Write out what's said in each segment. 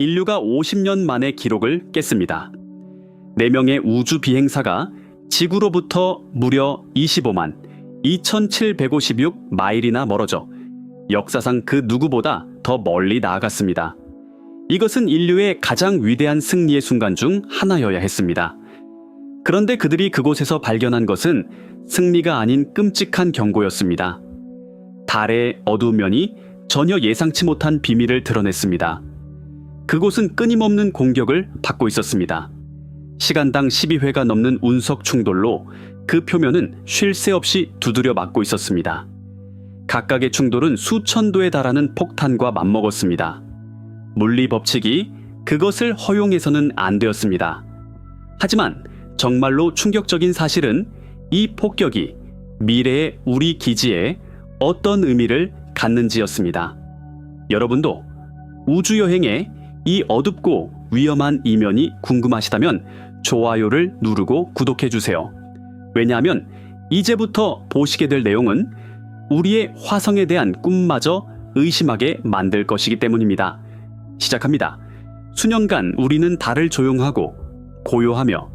인류가 50년 만에 기록을 깼습니다. 4명의 우주 비행사가 지구로부터 무려 25만 2756마일이나 멀어져 역사상 그 누구보다 더 멀리 나아갔습니다. 이것은 인류의 가장 위대한 승리의 순간 중 하나여야 했습니다. 그런데 그들이 그곳에서 발견한 것은 승리가 아닌 끔찍한 경고였습니다. 달의 어두운 면이 전혀 예상치 못한 비밀을 드러냈습니다. 그곳은 끊임없는 공격을 받고 있었습니다. 시간당 12회가 넘는 운석 충돌로 그 표면은 쉴 새 없이 두드려 맞고 있었습니다. 각각의 충돌은 수천 도에 달하는 폭탄과 맞먹었습니다. 물리 법칙이 그것을 허용해서는 안 되었습니다. 하지만 정말로 충격적인 사실은 이 폭격이 미래의 우리 기지에 어떤 의미를 갖는지였습니다. 여러분도 우주여행의 이 어둡고 위험한 이면이 궁금하시다면 좋아요를 누르고 구독해주세요. 왜냐하면 이제부터 보시게 될 내용은 우리의 화성에 대한 꿈마저 의심하게 만들 것이기 때문입니다. 시작합니다. 수년간 우리는 달을 조용하고 고요하며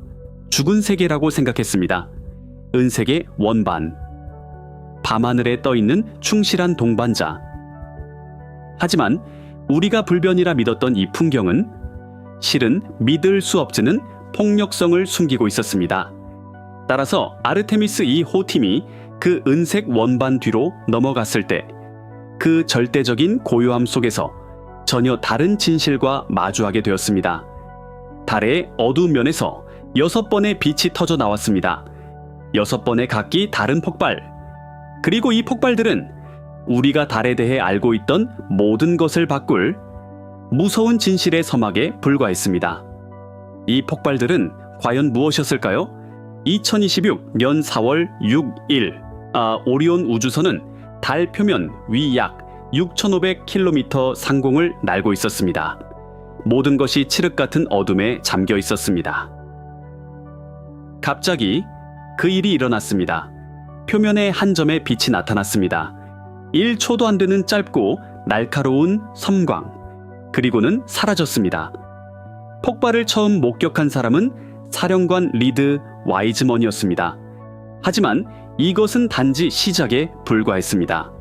죽은 세계라고 생각했습니다. 은색의 원반, 밤하늘에 떠있는 충실한 동반자. 하지만 우리가 불변이라 믿었던 이 풍경은 실은 믿을 수 없는 폭력성을 숨기고 있었습니다. 따라서 아르테미스 2호 팀이 그 은색 원반 뒤로 넘어갔을 때 그 절대적인 고요함 속에서 전혀 다른 진실과 마주하게 되었습니다. 달의 어두운 면에서 6번의 빛이 터져 나왔습니다. 6번의 각기 다른 폭발. 그리고 이 폭발들은 우리가 달에 대해 알고 있던 모든 것을 바꿀 무서운 진실의 서막에 불과했습니다. 이 폭발들은 과연 무엇이었을까요? 2026년 4월 6일 오리온 우주선은 달 표면 위 약 6,500km 상공을 날고 있었습니다. 모든 것이 칠흑 같은 어둠에 잠겨 있었습니다. 갑자기 그 일이 일어났습니다. 표면에 한 점의 빛이 나타났습니다. 1초도 안 되는 짧고 날카로운 섬광, 그리고는 사라졌습니다. 폭발을 처음 목격한 사람은 사령관 리드 와이즈먼이었습니다. 하지만 이것은 단지 시작에 불과했습니다.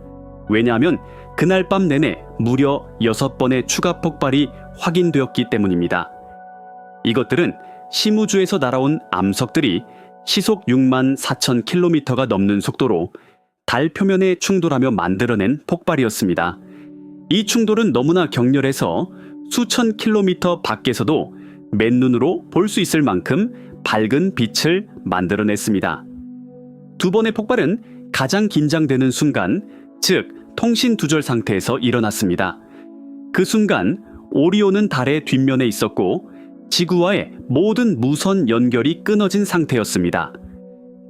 왜냐하면 그날 밤 내내 무려 6번의 추가 폭발이 확인되었기 때문입니다. 이것들은 심우주에서 날아온 암석들이 시속 6만 4천 킬로미터가 넘는 속도로 달 표면에 충돌하며 만들어낸 폭발이었습니다. 이 충돌은 너무나 격렬해서 수천 킬로미터 밖에서도 맨눈으로 볼 수 있을 만큼 밝은 빛을 만들어냈습니다. 두 번의 폭발은 가장 긴장되는 순간, 즉 통신 두절 상태에서 일어났습니다. 그 순간 오리온은 달의 뒷면에 있었고 지구와의 모든 무선 연결이 끊어진 상태였습니다.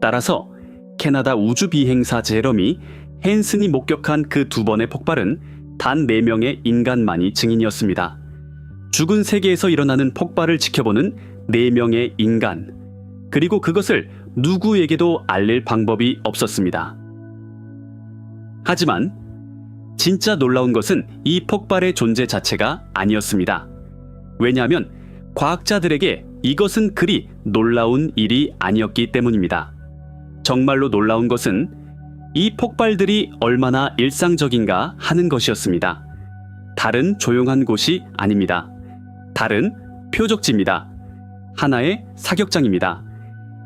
따라서 캐나다 우주 비행사 제러미 헨슨이 목격한 그 두 번의 폭발은 단 4명의 인간만이 증인이었습니다. 죽은 세계에서 일어나는 폭발을 지켜보는 4명의 인간, 그리고 그것을 누구에게도 알릴 방법이 없었습니다. 하지만 진짜 놀라운 것은 이 폭발의 존재 자체가 아니었습니다. 왜냐하면 과학자들에게 이것은 그리 놀라운 일이 아니었기 때문입니다. 정말로 놀라운 것은 이 폭발들이 얼마나 일상적인가 하는 것이었습니다. 달은 조용한 곳이 아닙니다. 달은 표적지입니다. 하나의 사격장입니다.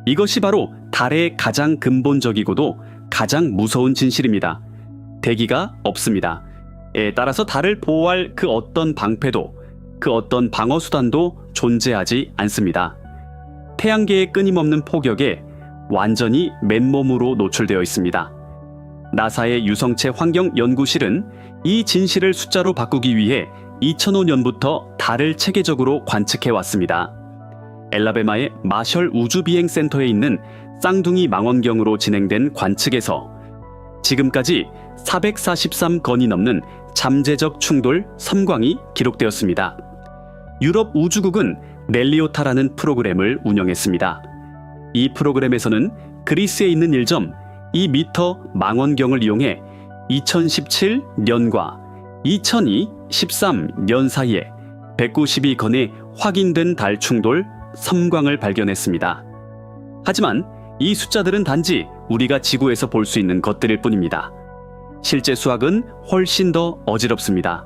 이것이 바로 달의 가장 근본적이고도 가장 무서운 진실입니다. 대기가 없습니다. 따라서 달을 보호할 그 어떤 방패도, 그 어떤 방어수단도 존재하지 않습니다. 태양계의 끊임없는 폭격에 완전히 맨몸으로 노출되어 있습니다. 나사의 유성체 환경연구실은 이 진실을 숫자로 바꾸기 위해 2005년부터 달을 체계적으로 관측해 왔습니다. 엘라베마의 마셜 우주비행센터에 있는 쌍둥이 망원경으로 진행된 관측에서 지금까지 443건이 넘는 잠재적 충돌 섬광이 기록되었습니다. 유럽 우주국은 넬리오타라는 프로그램을 운영했습니다. 이 프로그램에서는 그리스에 있는 1.2m 망원경을 이용해 2017년과 2013년 사이에 192건의 확인된 달 충돌, 섬광을 발견했습니다. 하지만 이 숫자들은 단지 우리가 지구에서 볼 수 있는 것들일 뿐입니다. 실제 수학은 훨씬 더 어지럽습니다.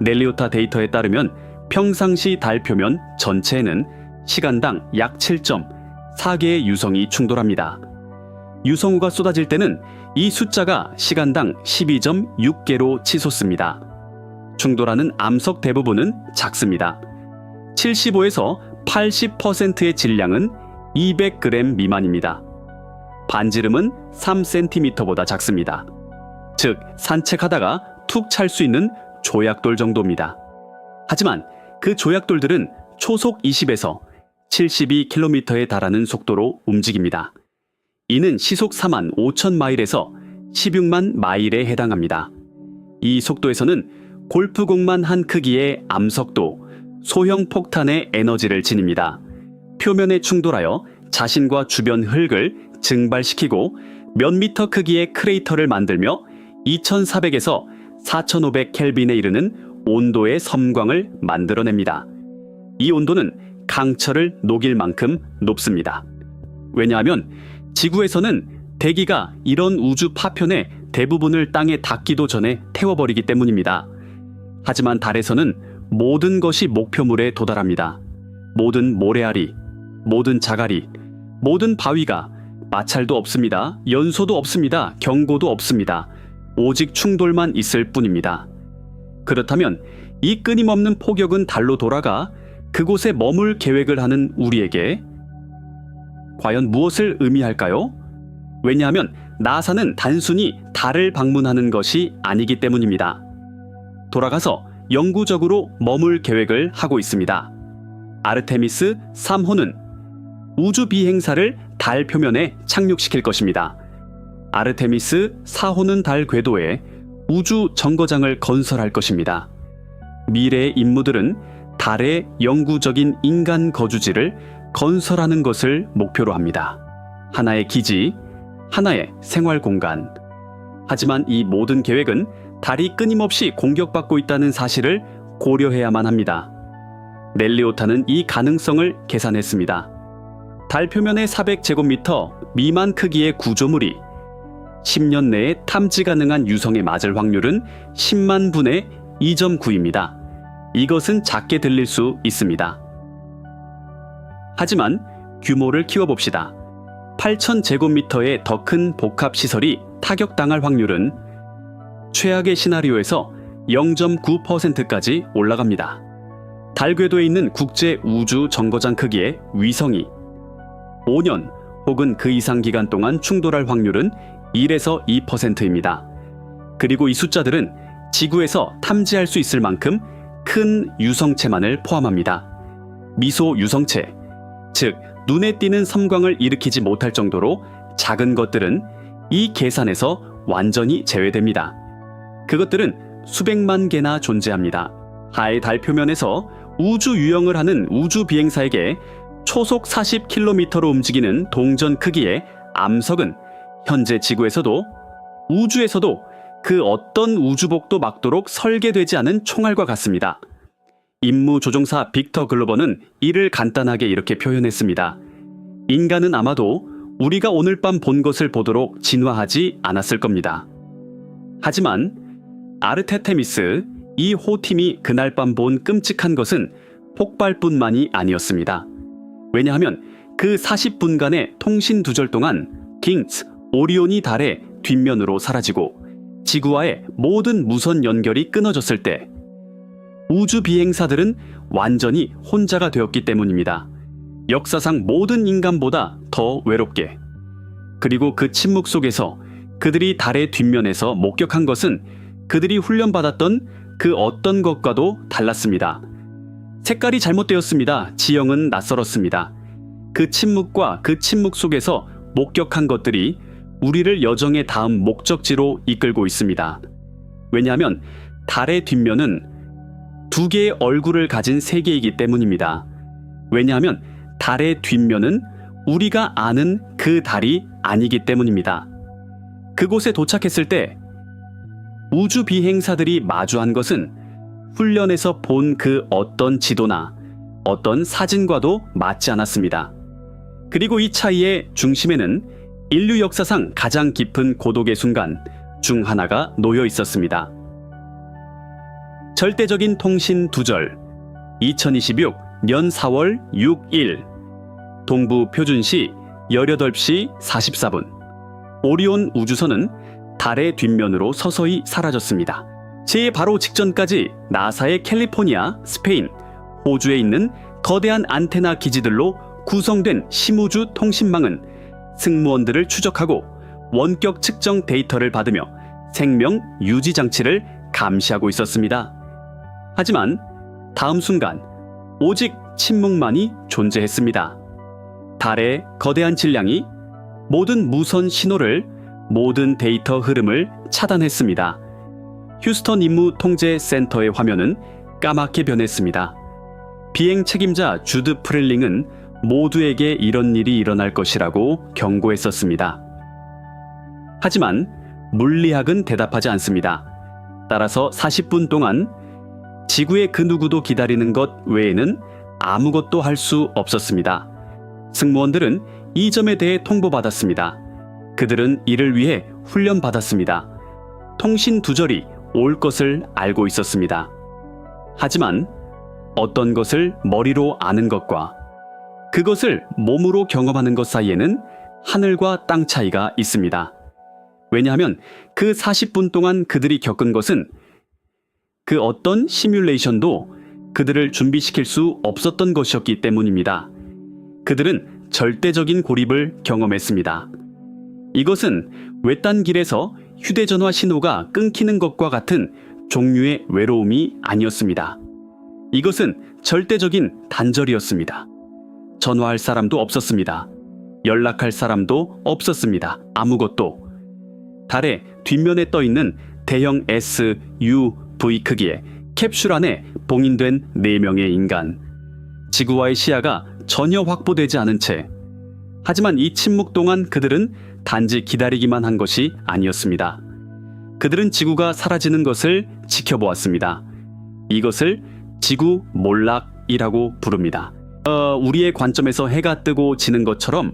넬리오타 데이터에 따르면 평상시 달 표면 전체에는 시간당 약 7.4개의 유성이 충돌합니다. 유성우가 쏟아질 때는 이 숫자가 시간당 12.6개로 치솟습니다. 충돌하는 암석 대부분은 작습니다. 75에서 80%의 질량은 200g 미만입니다. 반지름은 3cm보다 작습니다. 즉, 산책하다가 툭 찰 수 있는 조약돌 정도입니다. 하지만 그 조약돌들은 초속 20에서 72km에 달하는 속도로 움직입니다. 이는 시속 4만 5천 마일에서 16만 마일에 해당합니다. 이 속도에서는 골프공만 한 크기의 암석도 소형 폭탄의 에너지를 지닙니다. 표면에 충돌하여 자신과 주변 흙을 증발시키고 몇 미터 크기의 크레이터를 만들며 2400에서 4500 켈빈에 이르는 온도의 섬광을 만들어냅니다. 이 온도는 강철을 녹일 만큼 높습니다. 왜냐하면 지구에서는 대기가 이런 우주 파편의 대부분을 땅에 닿기도 전에 태워버리기 때문입니다. 하지만 달에서는 모든 것이 목표물에 도달합니다. 모든 모래알이, 모든 자갈이, 모든 바위가 마찰도 없습니다. 연소도 없습니다. 경고도 없습니다. 오직 충돌만 있을 뿐입니다. 그렇다면 이 끊임없는 폭격은 달로 돌아가 그곳에 머물 계획을 하는 우리에게 과연 무엇을 의미할까요? 왜냐하면 나사는 단순히 달을 방문하는 것이 아니기 때문입니다. 돌아가서 영구적으로 머물 계획을 하고 있습니다. 아르테미스 3호는 우주 비행사를 달 표면에 착륙시킬 것입니다. 아르테미스 4호는 달 궤도에 우주 정거장을 건설할 것입니다. 미래의 임무들은 달의 영구적인 인간 거주지를 건설하는 것을 목표로 합니다. 하나의 기지, 하나의 생활 공간. 하지만 이 모든 계획은 달이 끊임없이 공격받고 있다는 사실을 고려해야만 합니다. 넬리오타는 이 가능성을 계산했습니다. 달 표면의 400제곱미터 미만 크기의 구조물이 10년 내에 탐지 가능한 유성에 맞을 확률은 10만 분의 2.9입니다. 이것은 작게 들릴 수 있습니다. 하지만 규모를 키워봅시다. 8,000제곱미터의 더 큰 복합시설이 타격당할 확률은 최악의 시나리오에서 0.9%까지 올라갑니다. 달 궤도에 있는 국제 우주 정거장 크기의 위성이 5년 혹은 그 이상 기간 동안 충돌할 확률은 1에서 2%입니다. 그리고 이 숫자들은 지구에서 탐지할 수 있을 만큼 큰 유성체만을 포함합니다. 미소 유성체, 즉 눈에 띄는 섬광을 일으키지 못할 정도로 작은 것들은 이 계산에서 완전히 제외됩니다. 그것들은 수백만 개나 존재합니다. 하의 달 표면에서 우주 유영을 하는 우주 비행사에게 초속 40km로 움직이는 동전 크기의 암석은 현재 지구에서도 우주에서도 그 어떤 우주복도 막도록 설계되지 않은 총알과 같습니다. 임무조종사 빅터 글로버는 이를 간단하게 이렇게 표현했습니다. 인간은 아마도 우리가 오늘 밤 본 것을 보도록 진화하지 않았을 겁니다. 하지만 아르테테미스 2호 팀이 그날 밤 본 끔찍한 것은 폭발뿐만이 아니었습니다. 왜냐하면 그 40분간의 통신 두절 동안 깅츠, 오리온이 달의 뒷면으로 사라지고 지구와의 모든 무선 연결이 끊어졌을 때 우주 비행사들은 완전히 혼자가 되었기 때문입니다. 역사상 모든 인간보다 더 외롭게. 그리고 그 침묵 속에서 그들이 달의 뒷면에서 목격한 것은 그들이 훈련받았던 그 어떤 것과도 달랐습니다. 색깔이 잘못되었습니다. 지형은 낯설었습니다. 그 침묵과 그 침묵 속에서 목격한 것들이 우리를 여정의 다음 목적지로 이끌고 있습니다. 왜냐하면 달의 뒷면은 두 개의 얼굴을 가진 세계이기 때문입니다. 왜냐하면 달의 뒷면은 우리가 아는 그 달이 아니기 때문입니다. 그곳에 도착했을 때 우주 비행사들이 마주한 것은 훈련에서 본 그 어떤 지도나 어떤 사진과도 맞지 않았습니다. 그리고 이 차이의 중심에는 인류 역사상 가장 깊은 고독의 순간 중 하나가 놓여 있었습니다. 절대적인 통신 두절 2026년 4월 6일 동부 표준시 18시 44분 오리온 우주선은 달의 뒷면으로 서서히 사라졌습니다. 제 바로 직전까지 나사의 캘리포니아, 스페인, 호주에 있는 거대한 안테나 기지들로 구성된 심우주 통신망은 승무원들을 추적하고 원격 측정 데이터를 받으며 생명 유지 장치를 감시하고 있었습니다. 하지만 다음 순간 오직 침묵만이 존재했습니다. 달의 거대한 질량이 모든 무선 신호를, 모든 데이터 흐름을 차단했습니다. 휴스턴 임무 통제 센터의 화면은 까맣게 변했습니다. 비행 책임자 주드 프렐링은 모두에게 이런 일이 일어날 것이라고 경고했었습니다. 하지만 물리학은 대답하지 않습니다. 따라서 40분 동안 지구의 그 누구도 기다리는 것 외에는 아무것도 할 수 없었습니다. 승무원들은 이 점에 대해 통보받았습니다. 그들은 이를 위해 훈련받았습니다. 통신 두절이 올 것을 알고 있었습니다. 하지만 어떤 것을 머리로 아는 것과 그것을 몸으로 경험하는 것 사이에는 하늘과 땅 차이가 있습니다. 왜냐하면 그 40분 동안 그들이 겪은 것은 그 어떤 시뮬레이션도 그들을 준비시킬 수 없었던 것이었기 때문입니다. 그들은 절대적인 고립을 경험했습니다. 이것은 외딴 길에서 휴대전화 신호가 끊기는 것과 같은 종류의 외로움이 아니었습니다. 이것은 절대적인 단절이었습니다. 전화할 사람도 없었습니다. 연락할 사람도 없었습니다. 아무것도. 달의 뒷면에 떠있는 대형 SUV 크기의 캡슐 안에 봉인된 4명의 인간. 지구와의 시야가 전혀 확보되지 않은 채. 하지만 이 침묵 동안 그들은 단지 기다리기만 한 것이 아니었습니다. 그들은 지구가 사라지는 것을 지켜보았습니다. 이것을 지구 몰락이라고 부릅니다. 우리의 관점에서 해가 뜨고 지는 것처럼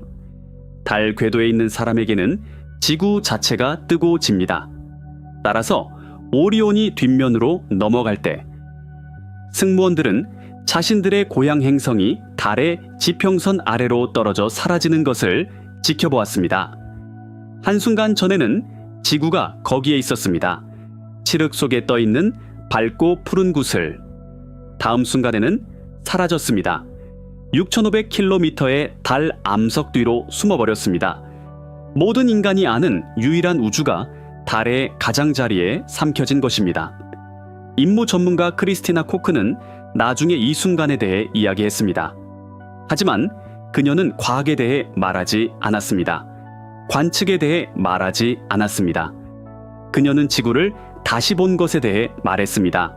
달 궤도에 있는 사람에게는 지구 자체가 뜨고 집니다. 따라서 오리온이 뒷면으로 넘어갈 때 승무원들은 자신들의 고향 행성이 달의 지평선 아래로 떨어져 사라지는 것을 지켜보았습니다. 한순간 전에는 지구가 거기에 있었습니다. 칠흑 속에 떠있는 밝고 푸른 구슬. 다음 순간에는 사라졌습니다. 6,500km의 달 암석 뒤로 숨어버렸습니다. 모든 인간이 아는 유일한 우주가 달의 가장자리에 삼켜진 것입니다. 임무 전문가 크리스티나 코크는 나중에 이 순간에 대해 이야기했습니다. 하지만 그녀는 과학에 대해 말하지 않았습니다. 관측에 대해 말하지 않았습니다. 그녀는 지구를 다시 본 것에 대해 말했습니다.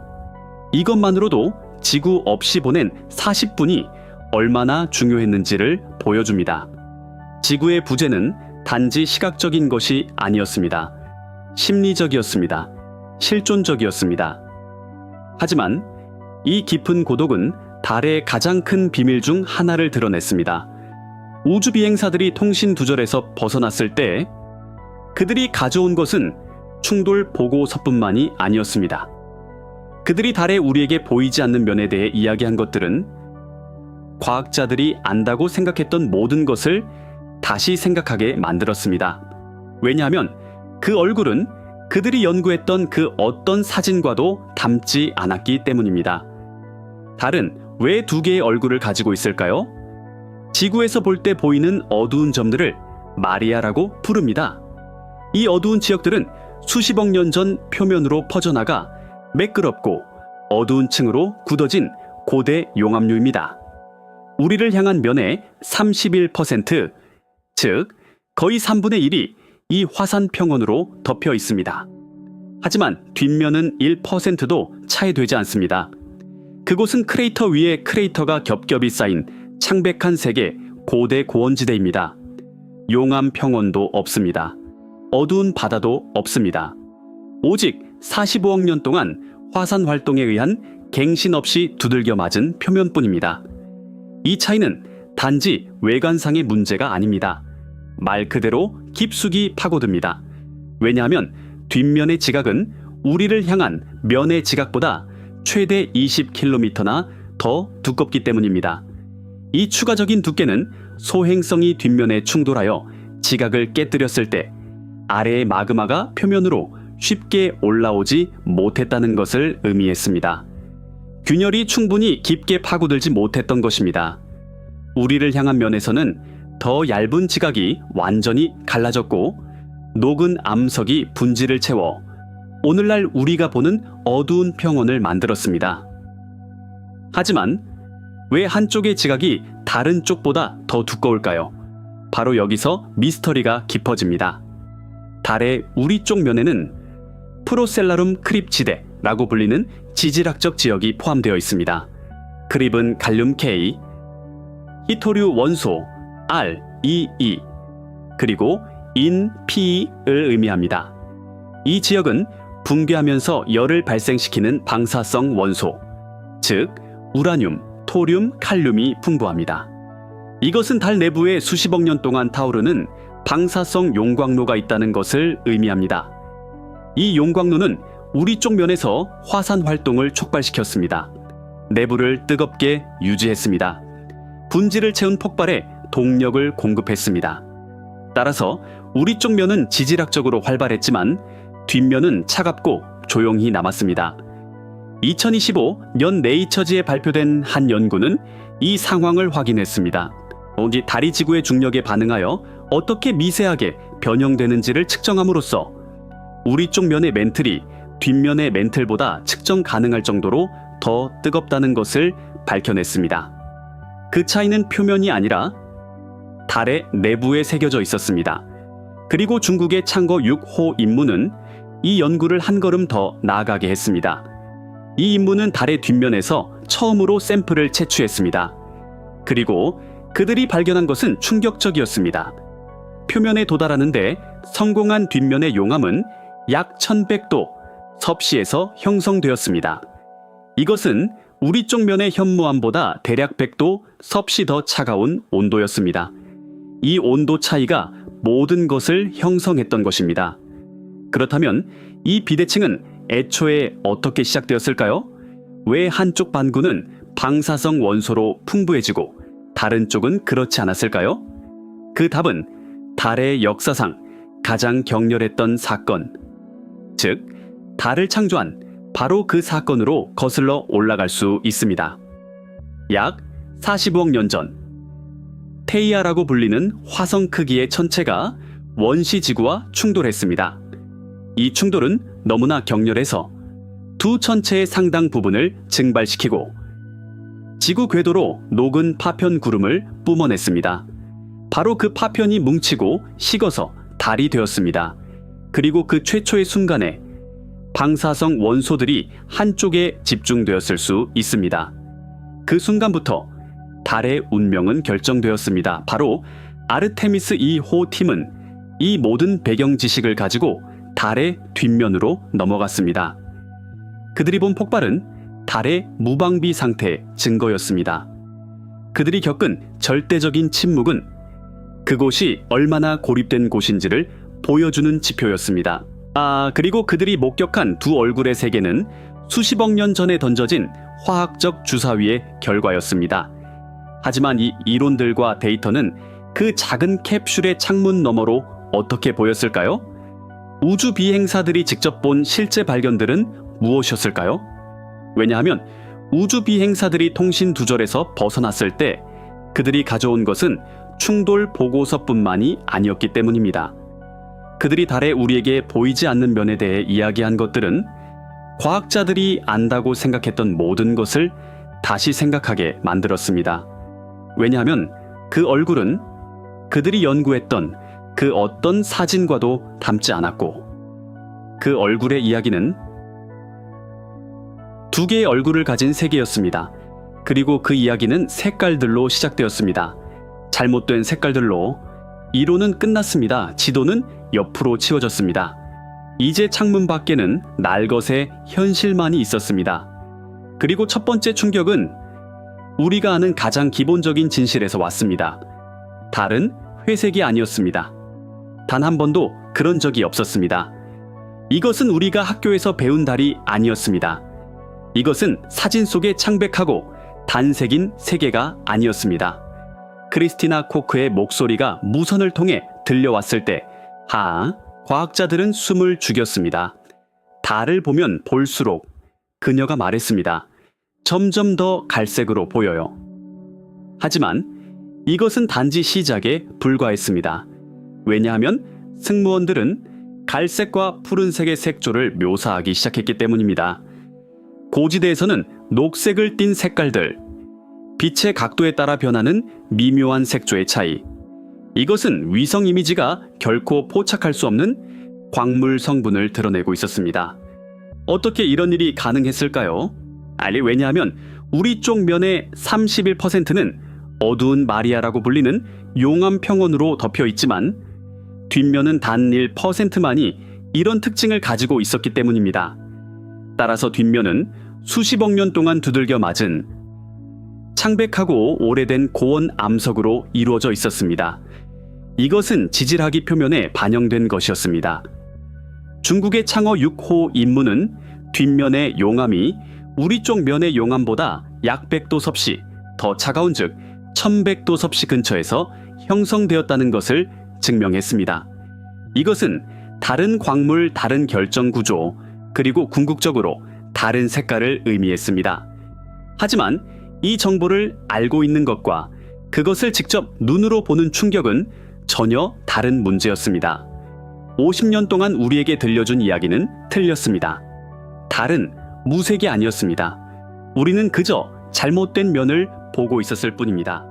이것만으로도 지구 없이 보낸 40분이 얼마나 중요했는지를 보여줍니다. 지구의 부재는 단지 시각적인 것이 아니었습니다. 심리적이었습니다. 실존적이었습니다. 하지만 이 깊은 고독은 달의 가장 큰 비밀 중 하나를 드러냈습니다. 우주 비행사들이 통신 두절에서 벗어났을 때 그들이 가져온 것은 충돌 보고서뿐만이 아니었습니다. 그들이 달에 우리에게 보이지 않는 면에 대해 이야기한 것들은 과학자들이 안다고 생각했던 모든 것을 다시 생각하게 만들었습니다. 왜냐하면 그 얼굴은 그들이 연구했던 그 어떤 사진과도 닮지 않았기 때문입니다. 달은 왜 2개의 얼굴을 가지고 있을까요? 지구에서 볼 때 보이는 어두운 점들을 마리아라고 부릅니다. 이 어두운 지역들은 수십억 년 전 표면으로 퍼져나가 매끄럽고 어두운 층으로 굳어진 고대 용암류입니다. 우리를 향한 면의 31%, 즉 거의 3분의 1이 이 화산 평원으로 덮여 있습니다. 하지만 뒷면은 1%도 차이되지 않습니다. 그곳은 크레이터 위에 크레이터가 겹겹이 쌓인 창백한 세계 고대 고원지대입니다. 용암 평원도 없습니다. 어두운 바다도 없습니다. 오직 45억 년 동안 화산 활동에 의한 갱신 없이 두들겨 맞은 표면뿐입니다. 이 차이는 단지 외관상의 문제가 아닙니다. 말 그대로 깊숙이 파고듭니다. 왜냐하면 뒷면의 지각은 우리를 향한 면의 지각보다 최대 20km나 더 두껍기 때문입니다. 이 추가적인 두께는 소행성이 뒷면에 충돌하여 지각을 깨뜨렸을 때 아래의 마그마가 표면으로 쉽게 올라오지 못했다는 것을 의미했습니다. 균열이 충분히 깊게 파고들지 못했던 것입니다. 우리를 향한 면에서는 더 얇은 지각이 완전히 갈라졌고 녹은 암석이 분지를 채워 오늘날 우리가 보는 어두운 평원을 만들었습니다. 하지만 왜 한쪽의 지각이 다른 쪽보다 더 두꺼울까요? 바로 여기서 미스터리가 깊어집니다. 달의 우리 쪽 면에는 프로셀라룸 크립 지대라고 불리는 지질학적 지역이 포함되어 있습니다. 크립은 갈륨 K, 히토류 원소 R, E, E, 그리고 인 P를 의미합니다. 이 지역은 붕괴하면서 열을 발생시키는 방사성 원소, 즉 우라늄, 토륨, 칼륨이 풍부합니다. 이것은 달 내부에 수십억 년 동안 타오르는 방사성 용광로가 있다는 것을 의미합니다. 이 용광로는 우리 쪽 면에서 화산 활동을 촉발시켰습니다. 내부를 뜨겁게 유지했습니다. 분지를 채운 폭발에 동력을 공급했습니다. 따라서 우리 쪽 면은 지질학적으로 활발했지만 뒷면은 차갑고 조용히 남았습니다. 2025년 네이처지에 발표된 한 연구는 이 상황을 확인했습니다. 이 달이 지구의 중력에 반응하여 어떻게 미세하게 변형되는지를 측정함으로써 우리 쪽 면의 멘틀이 뒷면의 멘틀보다 측정 가능할 정도로 더 뜨겁다는 것을 밝혀냈습니다. 그 차이는 표면이 아니라 달의 내부에 새겨져 있었습니다. 그리고 중국의 창거 6호 임무는 이 연구를 한 걸음 더 나아가게 했습니다. 이 임무는 달의 뒷면에서 처음으로 샘플을 채취했습니다. 그리고 그들이 발견한 것은 충격적이었습니다. 표면에 도달하는데 성공한 뒷면의 용암은 약 1100도 섭씨에서 형성되었습니다. 이것은 우리 쪽 면의 현무암보다 대략 100도 섭씨 더 차가운 온도였습니다. 이 온도 차이가 모든 것을 형성했던 것입니다. 그렇다면 이 비대칭은 애초에 어떻게 시작되었을까요? 왜 한쪽 반구는 방사성 원소로 풍부해지고 다른 쪽은 그렇지 않았을까요? 그 답은 달의 역사상 가장 격렬했던 사건, 즉 달을 창조한 바로 그 사건으로 거슬러 올라갈 수 있습니다. 약 45억 년 전, 테이아라고 불리는 화성 크기의 천체가 원시 지구와 충돌했습니다. 이 충돌은 너무나 격렬해서 두 천체의 상당 부분을 증발시키고 지구 궤도로 녹은 파편 구름을 뿜어냈습니다. 바로 그 파편이 뭉치고 식어서 달이 되었습니다. 그리고 그 최초의 순간에 방사성 원소들이 한쪽에 집중되었을 수 있습니다. 그 순간부터 달의 운명은 결정되었습니다. 바로 아르테미스 2호 팀은 이 모든 배경 지식을 가지고 달의 뒷면으로 넘어갔습니다. 그들이 본 폭발은 달의 무방비 상태의 증거였습니다. 그들이 겪은 절대적인 침묵은 그곳이 얼마나 고립된 곳인지를 보여주는 지표였습니다. 그리고 그들이 목격한 두 얼굴의 세계는 수십억 년 전에 던져진 화학적 주사위의 결과였습니다. 하지만 이 이론들과 데이터는 그 작은 캡슐의 창문 너머로 어떻게 보였을까요? 우주 비행사들이 직접 본 실제 발견들은 무엇이었을까요? 왜냐하면 우주 비행사들이 통신 두절에서 벗어났을 때 그들이 가져온 것은 충돌 보고서뿐만이 아니었기 때문입니다. 그들이 달에 우리에게 보이지 않는 면에 대해 이야기한 것들은 과학자들이 안다고 생각했던 모든 것을 다시 생각하게 만들었습니다. 왜냐하면 그 얼굴은 그들이 연구했던 그 어떤 사진과도 닮지 않았고 그 얼굴의 이야기는 두 개의 얼굴을 가진 세계였습니다. 그리고 그 이야기는 색깔들로 시작되었습니다. 잘못된 색깔들로 이론은 끝났습니다. 지도는 옆으로 치워졌습니다. 이제 창문 밖에는 날것의 현실만이 있었습니다. 그리고 첫 번째 충격은 우리가 아는 가장 기본적인 진실에서 왔습니다. 달은 회색이 아니었습니다. 단 한 번도 그런 적이 없었습니다. 이것은 우리가 학교에서 배운 달이 아니었습니다. 이것은 사진 속에 창백하고 단색인 세계가 아니었습니다. 크리스티나 코크의 목소리가 무선을 통해 들려왔을 때, 과학자들은 숨을 죽였습니다. 달을 보면 볼수록 그녀가 말했습니다. 점점 더 갈색으로 보여요. 하지만 이것은 단지 시작에 불과했습니다. 왜냐하면 승무원들은 갈색과 푸른색의 색조를 묘사하기 시작했기 때문입니다. 고지대에서는 녹색을 띤 색깔들, 빛의 각도에 따라 변하는 미묘한 색조의 차이, 이것은 위성 이미지가 결코 포착할 수 없는 광물 성분을 드러내고 있었습니다. 어떻게 이런 일이 가능했을까요? 왜냐하면 우리 쪽 면의 31%는 어두운 마리아라고 불리는 용암 평원으로 덮여 있지만 뒷면은 단 1%만이 이런 특징을 가지고 있었기 때문입니다. 따라서 뒷면은 수십억 년 동안 두들겨 맞은 창백하고 오래된 고원 암석으로 이루어져 있었습니다. 이것은 지질학이 표면에 반영된 것이었습니다. 중국의 창어 6호 임무는 뒷면의 용암이 우리 쪽 면의 용암보다 약 100도 섭씨 더 차가운 즉 1100도 섭씨 근처에서 형성되었다는 것을 증명했습니다. 이것은 다른 광물, 다른 결정 구조, 그리고 궁극적으로 다른 색깔을 의미했습니다. 하지만 이 정보를 알고 있는 것과 그것을 직접 눈으로 보는 충격은 전혀 다른 문제였습니다. 50년 동안 우리에게 들려준 이야기는 틀렸습니다. 달은 무색이 아니었습니다. 우리는 그저 잘못된 면을 보고 있었을 뿐입니다.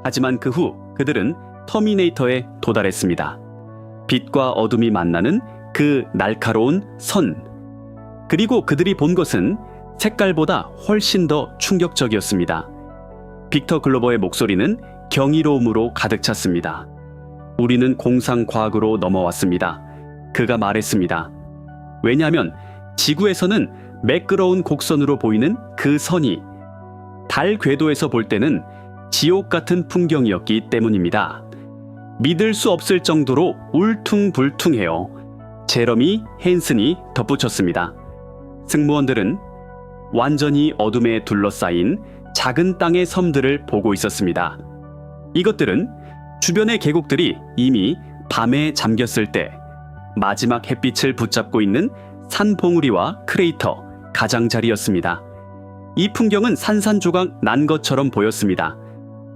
하지만 그 후 그들은 터미네이터에 도달했습니다. 빛과 어둠이 만나는 그 날카로운 선. 그리고 그들이 본 것은 색깔보다 훨씬 더 충격적이었습니다. 빅터 글로버의 목소리는 경이로움으로 가득 찼습니다. 우리는 공상과학으로 넘어왔습니다. 그가 말했습니다. 왜냐하면 지구에서는 매끄러운 곡선으로 보이는 그 선이 달 궤도에서 볼 때는 지옥 같은 풍경이었기 때문입니다. 믿을 수 없을 정도로 울퉁불퉁해요. 제러미 헨슨이 덧붙였습니다. 승무원들은 완전히 어둠에 둘러싸인 작은 땅의 섬들을 보고 있었습니다. 이것들은 주변의 계곡들이 이미 밤에 잠겼을 때 마지막 햇빛을 붙잡고 있는 산봉우리와 크레이터, 가장자리였습니다. 이 풍경은 산산조각 난 것처럼 보였습니다.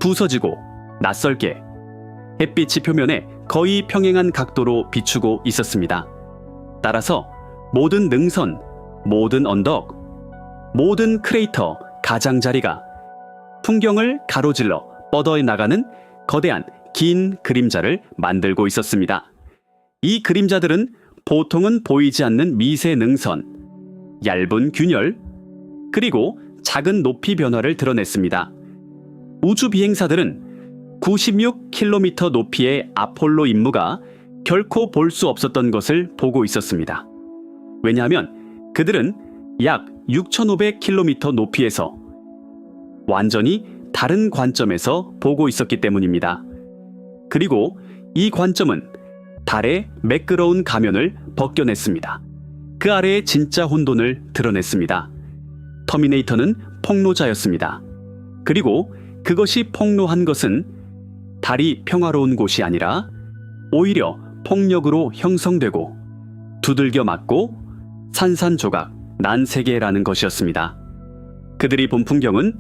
부서지고 낯설게 햇빛이 표면에 거의 평행한 각도로 비추고 있었습니다. 따라서 모든 능선, 모든 언덕, 모든 크레이터, 가장자리가 풍경을 가로질러 뻗어 나가는 거대한 긴 그림자를 만들고 있었습니다. 이 그림자들은 보통은 보이지 않는 미세 능선, 얇은 균열, 그리고 작은 높이 변화를 드러냈습니다. 우주 비행사들은 96km 높이의 아폴로 임무가 결코 볼 수 없었던 것을 보고 있었습니다. 왜냐하면 그들은 약 6500km 높이에서 완전히 다른 관점에서 보고 있었기 때문입니다. 그리고 이 관점은 달의 매끄러운 가면을 벗겨냈습니다. 그 아래의 진짜 혼돈을 드러냈습니다. 터미네이터는 폭로자였습니다. 그리고 그것이 폭로한 것은 달이 평화로운 곳이 아니라 오히려 폭력으로 형성되고 두들겨 맞고 산산조각 난 세계라는 것이었습니다. 그들이 본 풍경은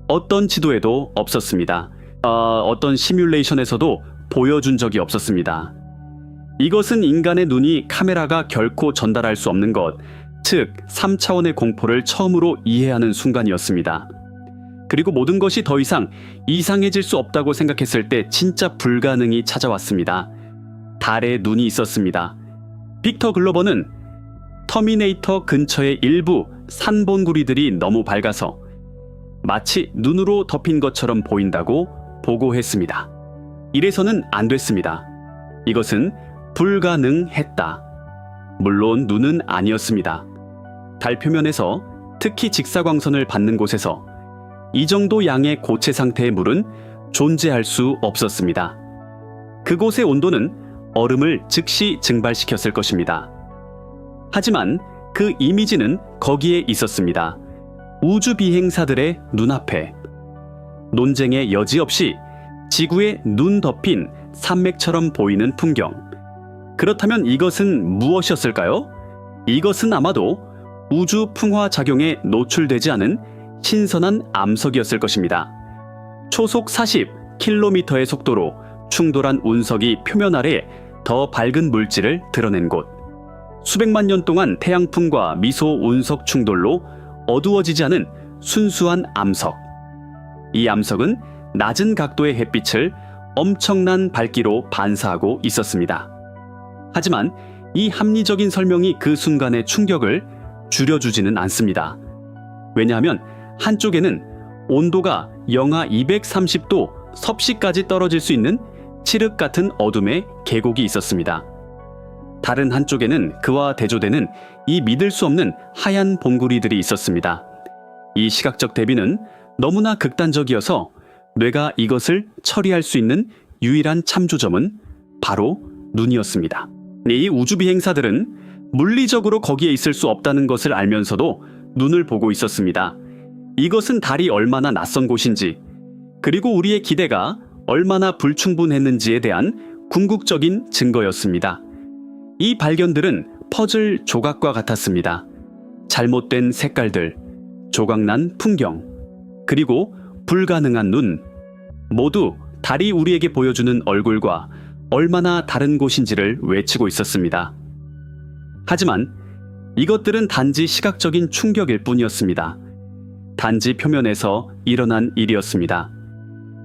어떤 지도에도 없었습니다. 어떤 시뮬레이션에서도 보여준 적이 없었습니다. 이것은 인간의 눈이 카메라가 결코 전달할 수 없는 것, 즉 3차원의 공포를 처음으로 이해하는 순간이었습니다. 그리고 모든 것이 더 이상 이상해질 수 없다고 생각했을 때 진짜 불가능이 찾아왔습니다. 달에 눈이 있었습니다. 빅터 글로버는 터미네이터 근처의 일부 산봉구리들이 너무 밝아서 마치 눈으로 덮인 것처럼 보인다고 보고했습니다. 이래서는 안 됐습니다. 이것은 불가능했다. 물론 눈은 아니었습니다. 달 표면에서 특히 직사광선을 받는 곳에서 이 정도 양의 고체 상태의 물은 존재할 수 없었습니다. 그곳의 온도는 얼음을 즉시 증발시켰을 것입니다. 하지만 그 이미지는 거기에 있었습니다. 우주 비행사들의 눈앞에. 논쟁의 여지 없이 지구에 눈 덮인 산맥처럼 보이는 풍경. 그렇다면 이것은 무엇이었을까요? 이것은 아마도 우주 풍화 작용에 노출되지 않은 신선한 암석이었을 것입니다. 초속 40km의 속도로 충돌한 운석이 표면 아래 더 밝은 물질을 드러낸 곳. 수백만 년 동안 태양풍과 미소 운석 충돌로 어두워지지 않은 순수한 암석. 이 암석은 낮은 각도의 햇빛을 엄청난 밝기로 반사하고 있었습니다. 하지만 이 합리적인 설명이 그 순간의 충격을 줄여주지는 않습니다. 왜냐하면 한쪽에는 온도가 영하 230도 섭씨까지 떨어질 수 있는 칠흑 같은 어둠의 계곡이 있었습니다. 다른 한쪽에는 그와 대조되는 이 믿을 수 없는 하얀 봉구리들이 있었습니다. 이 시각적 대비는 너무나 극단적이어서 뇌가 이것을 처리할 수 있는 유일한 참조점은 바로 눈이었습니다. 이 우주 비행사들은 물리적으로 거기에 있을 수 없다는 것을 알면서도 눈을 보고 있었습니다. 이것은 달이 얼마나 낯선 곳인지, 그리고 우리의 기대가 얼마나 불충분했는지에 대한 궁극적인 증거였습니다. 이 발견들은 퍼즐 조각과 같았습니다. 잘못된 색깔들, 조각난 풍경, 그리고 불가능한 눈, 모두 달이 우리에게 보여주는 얼굴과 얼마나 다른 곳인지를 외치고 있었습니다. 하지만 이것들은 단지 시각적인 충격일 뿐이었습니다. 단지 표면에서 일어난 일이었습니다.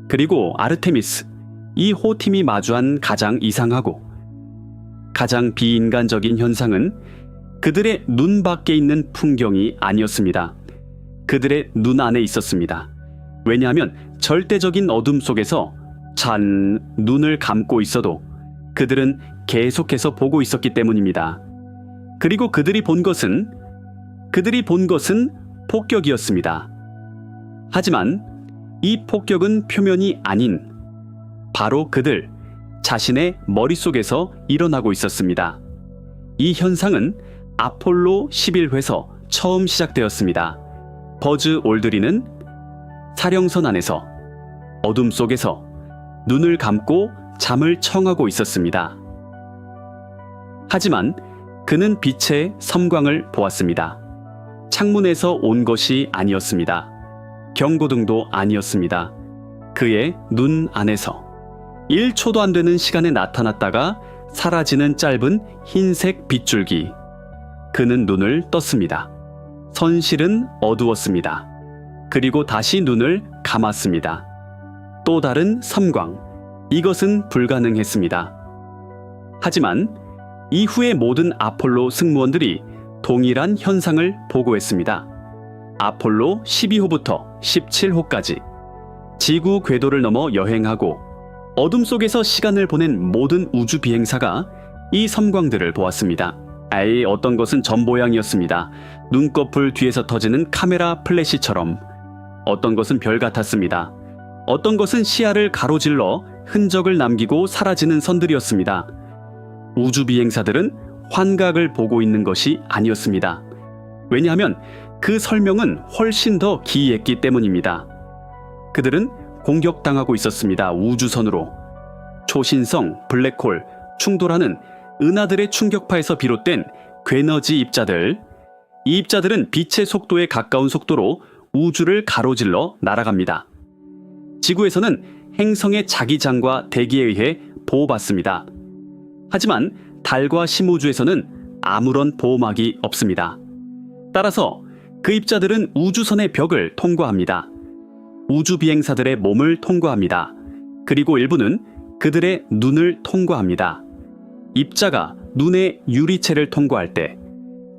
그리고 아르테미스, 이 호팀이 마주한 가장 이상하고 가장 비인간적인 현상은 그들의 눈 밖에 있는 풍경이 아니었습니다. 그들의 눈 안에 있었습니다. 왜냐하면 절대적인 어둠 속에서 눈을 감고 있어도 그들은 계속해서 보고 있었기 때문입니다. 그리고 그들이 본 것은 폭격이었습니다. 하지만 이 폭격은 표면이 아닌 바로 그들 자신의 머릿속에서 일어나고 있었습니다. 이 현상은 아폴로 11회에서 처음 시작되었습니다. 버즈 올드린은 사령선 안에서 어둠 속에서 눈을 감고 잠을 청하고 있었습니다. 하지만 그는 빛의 섬광을 보았습니다. 창문에서 온 것이 아니었습니다. 경고등도 아니었습니다. 그의 눈 안에서 1초도 안 되는 시간에 나타났다가 사라지는 짧은 흰색 빗줄기. 그는 눈을 떴습니다. 선실은 어두웠습니다. 그리고 다시 눈을 감았습니다. 또 다른 섬광. 이것은 불가능했습니다. 하지만 이후의 모든 아폴로 승무원들이 동일한 현상을 보고했습니다. 아폴로 12호부터 17호까지 지구 궤도를 넘어 여행하고 어둠 속에서 시간을 보낸 모든 우주 비행사가 이 섬광들을 보았습니다. 어떤 것은 점 모양이었습니다. 눈꺼풀 뒤에서 터지는 카메라 플래시처럼. 어떤 것은 별 같았습니다. 어떤 것은 시야를 가로질러 흔적을 남기고 사라지는 선들이었습니다. 우주 비행사들은 환각을 보고 있는 것이 아니었습니다. 왜냐하면 그 설명은 훨씬 더 기이했기 때문입니다. 그들은 공격당하고 있었습니다. 우주선으로. 초신성, 블랙홀, 충돌하는 은하들의 충격파에서 비롯된 괴너지 입자들. 이 입자들은 빛의 속도에 가까운 속도로 우주를 가로질러 날아갑니다. 지구에서는 행성의 자기장과 대기에 의해 보호받습니다. 하지만 달과 심우주에서는 아무런 보호막이 없습니다. 따라서 그 입자들은 우주선의 벽을 통과합니다. 우주 비행사들의 몸을 통과합니다. 그리고 일부는 그들의 눈을 통과합니다. 입자가 눈의 유리체를 통과할 때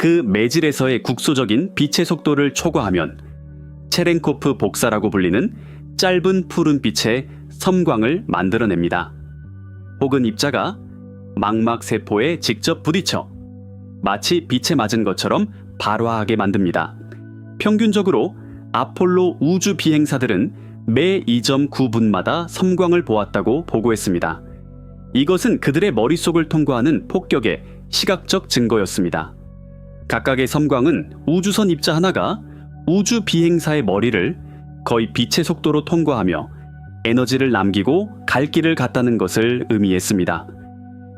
그 매질에서의 국소적인 빛의 속도를 초과하면 체렌코프 복사라고 불리는 짧은 푸른 빛의 섬광을 만들어냅니다. 혹은 입자가 망막 세포에 직접 부딪혀 마치 빛에 맞은 것처럼 발화하게 만듭니다. 평균적으로 아폴로 우주 비행사들은 매 2.9분마다 섬광을 보았다고 보고했습니다. 이것은 그들의 머릿속을 통과하는 폭격의 시각적 증거였습니다. 각각의 섬광은 우주선 입자 하나가 우주 비행사의 머리를 거의 빛의 속도로 통과하며 에너지를 남기고 갈 길을 갔다는 것을 의미했습니다.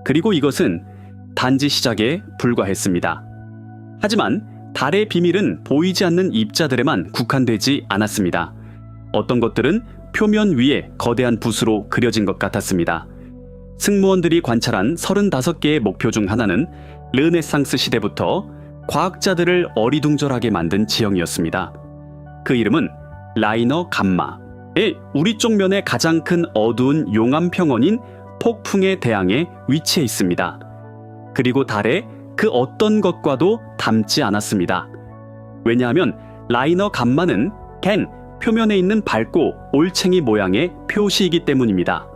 그리고 이것은 단지 시작에 불과했습니다. 하지만 달의 비밀은 보이지 않는 입자들에만 국한되지 않았습니다. 어떤 것들은 표면 위에 거대한 붓으로 그려진 것 같았습니다. 승무원들이 관찰한 35개의 목표 중 하나는 르네상스 시대부터 과학자들을 어리둥절하게 만든 지형이었습니다. 그 이름은 라이너 감마의 우리 쪽 면의 가장 큰 어두운 용암 평원인 폭풍의 대양에 위치해 있습니다. 그리고 달에 그 어떤 것과도 닮지 않았습니다. 왜냐하면 라이너 감마는 갱 표면에 있는 밝고 올챙이 모양의 표시이기 때문입니다.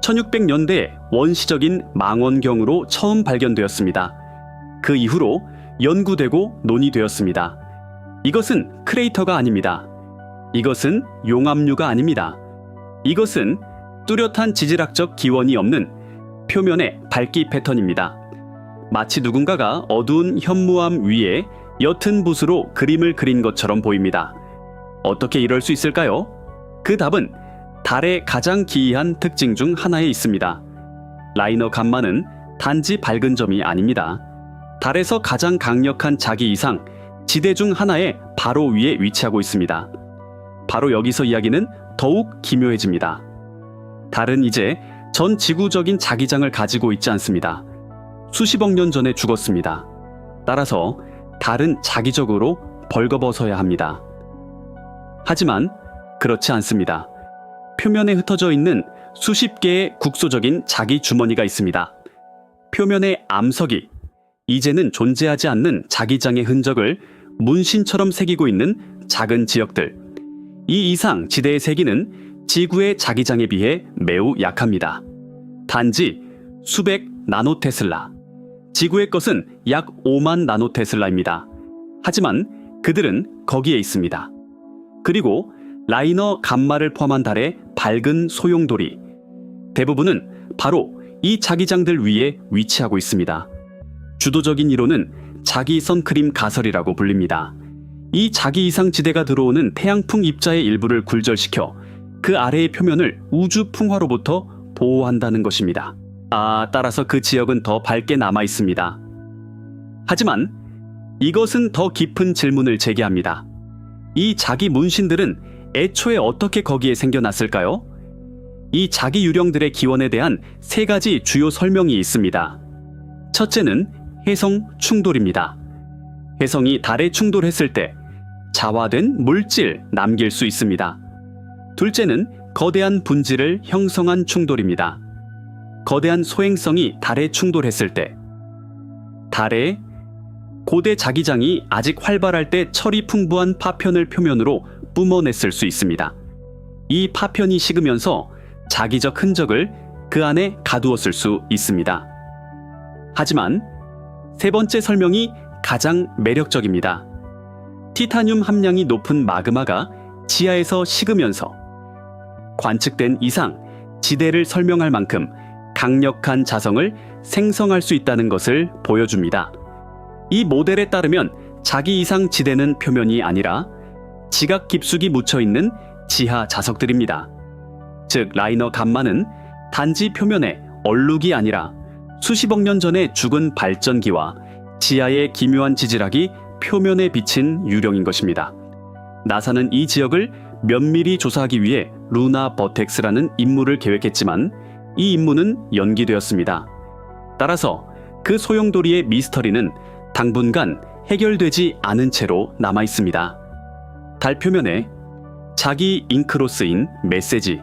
1600년대 원시적인 망원경으로 처음 발견되었습니다. 그 이후로 연구되고 논의되었습니다. 이것은 크레이터가 아닙니다. 이것은 용암류가 아닙니다. 이것은 뚜렷한 지질학적 기원이 없는 표면의 밝기 패턴입니다. 마치 누군가가 어두운 현무암 위에 옅은 붓으로 그림을 그린 것처럼 보입니다. 어떻게 이럴 수 있을까요? 그 답은 달의 가장 기이한 특징 중 하나에 있습니다. 라이너 감마는 단지 밝은 점이 아닙니다. 달에서 가장 강력한 자기 이상 지대 중 하나의 바로 위에 위치하고 있습니다. 바로 여기서 이야기는 더욱 기묘해집니다. 달은 이제 전 지구적인 자기장을 가지고 있지 않습니다. 수십억 년 전에 죽었습니다. 따라서 달은 자기적으로 벌거벗어야 합니다. 하지만 그렇지 않습니다. 표면에 흩어져 있는 수십 개의 국소적인 자기 주머니가 있습니다. 표면의 암석이 이제는 존재하지 않는 자기장의 흔적을 문신처럼 새기고 있는 작은 지역들. 이 이상 지대의 세기는 지구의 자기장에 비해 매우 약합니다. 단지 수백 나노테슬라. 지구의 것은 약 5만 나노테슬라입니다. 하지만 그들은 거기에 있습니다. 그리고 라이너 감마를 포함한 달의 밝은 소용돌이. 대부분은 바로 이 자기장들 위에 위치하고 있습니다. 주도적인 이론은 자기 선크림 가설이라고 불립니다. 이 자기 이상 지대가 들어오는 태양풍 입자의 일부를 굴절시켜 그 아래의 표면을 우주 풍화로부터 보호한다는 것입니다. 따라서 그 지역은 더 밝게 남아 있습니다. 하지만 이것은 더 깊은 질문을 제기합니다. 이 자기 문신들은 애초에 어떻게 거기에 생겨났을까요? 이 자기 유령들의 기원에 대한 3가지 주요 설명이 있습니다. 첫째는 해성 충돌입니다. 해성이 달에 충돌했을 때 자화된 물질 남길 수 있습니다. 둘째는 거대한 분지를 형성한 충돌입니다. 거대한 소행성이 달에 충돌했을 때 달의 고대 자기장이 아직 활발할 때 철이 풍부한 파편을 표면으로 뿜어냈을 수 있습니다. 이 파편이 식으면서 자기적 흔적을 그 안에 가두었을 수 있습니다. 하지만 3번째 설명이 가장 매력적입니다. 티타늄 함량이 높은 마그마가 지하에서 식으면서 관측된 이상 지대를 설명할 만큼 강력한 자성을 생성할 수 있다는 것을 보여줍니다. 이 모델에 따르면 자기 이상 지대는 표면이 아니라 지각 깊숙이 묻혀있는 지하 자석들입니다. 즉 라이너 감마는 단지 표면에 얼룩이 아니라 수십억 년 전에 죽은 발전기와 지하의 기묘한 지질학이 표면에 비친 유령인 것입니다. 나사는 이 지역을 면밀히 조사하기 위해 루나 버텍스라는 임무를 계획했지만 이 임무는 연기되었습니다. 따라서 그 소용돌이의 미스터리는 당분간 해결되지 않은 채로 남아 있습니다. 달 표면에 자기 잉크로 쓰인 메시지.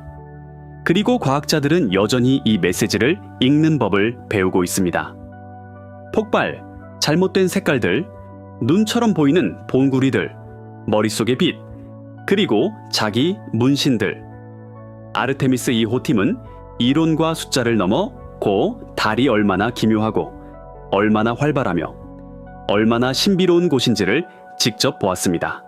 그리고 과학자들은 여전히 이 메시지를 읽는 법을 배우고 있습니다. 폭발, 잘못된 색깔들, 눈처럼 보이는 봉구리들, 머릿속의 빛, 그리고 자기 문신들. 아르테미스 2호 팀은 이론과 숫자를 넘어 고 달이 얼마나 기묘하고 얼마나 활발하며 얼마나 신비로운 곳인지를 직접 보았습니다.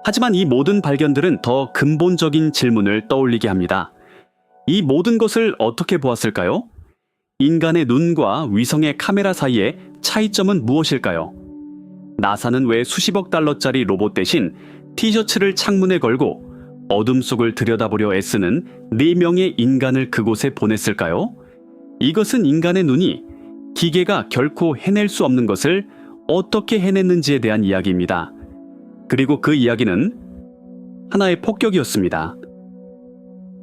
하지만 이 모든 발견들은 더 근본적인 질문을 떠올리게 합니다. 이 모든 것을 어떻게 보았을까요? 인간의 눈과 위성의 카메라 사이의 차이점은 무엇일까요? 나사는 왜 수십억 달러짜리 로봇 대신 티셔츠를 창문에 걸고 어둠 속을 들여다보려 애쓰는 4명의 인간을 그곳에 보냈을까요? 이것은 인간의 눈이 기계가 결코 해낼 수 없는 것을 어떻게 해냈는지에 대한 이야기입니다. 그리고 그 이야기는 하나의 폭격이었습니다.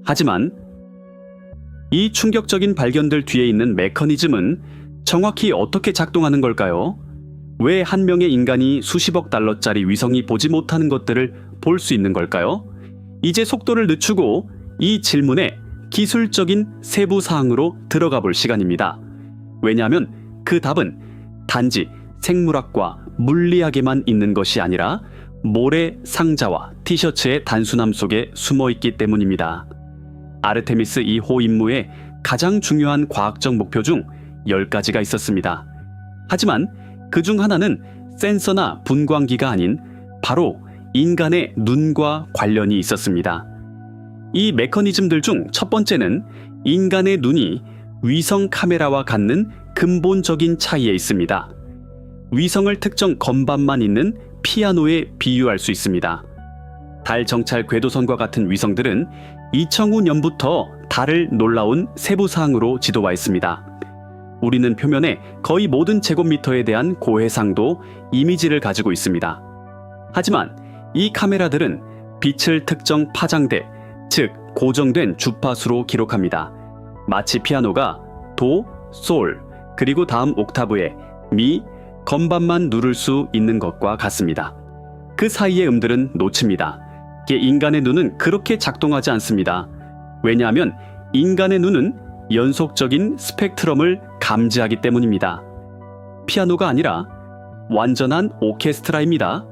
하지만 이 충격적인 발견들 뒤에 있는 메커니즘은 정확히 어떻게 작동하는 걸까요? 왜 한 명의 인간이 수십억 달러짜리 위성이 보지 못하는 것들을 볼 수 있는 걸까요? 이제 속도를 늦추고 이 질문에 기술적인 세부 사항으로 들어가 볼 시간입니다. 왜냐하면 그 답은 단지 생물학과 물리학에만 있는 것이 아니라 모래 상자와 티셔츠의 단순함 속에 숨어 있기 때문입니다. 아르테미스 2호 임무의 가장 중요한 과학적 목표 중 10가지가 있었습니다. 하지만 그 중 하나는 센서나 분광기가 아닌 바로 인간의 눈과 관련이 있었습니다. 이 메커니즘들 중 첫 번째는 인간의 눈이 위성 카메라와 갖는 근본적인 차이에 있습니다. 위성을 특정 건반만 있는 피아노에 비유할 수 있습니다. 달 정찰 궤도선과 같은 위성들은 2009년부터 달을 놀라운 세부사항으로 지도와 있습니다. 우리는 표면의 거의 모든 제곱미터에 대한 고해상도 이미지를 가지고 있습니다. 하지만 이 카메라들은 빛을 특정 파장대, 즉 고정된 주파수로 기록합니다. 마치 피아노가 도, 솔, 그리고 다음 옥타브의 미, 건반만 누를 수 있는 것과 같습니다. 그 사이의 음들은 놓칩니다. 인간의 눈은 그렇게 작동하지 않습니다. 왜냐하면 인간의 눈은 연속적인 스펙트럼을 감지하기 때문입니다. 피아노가 아니라 완전한 오케스트라입니다.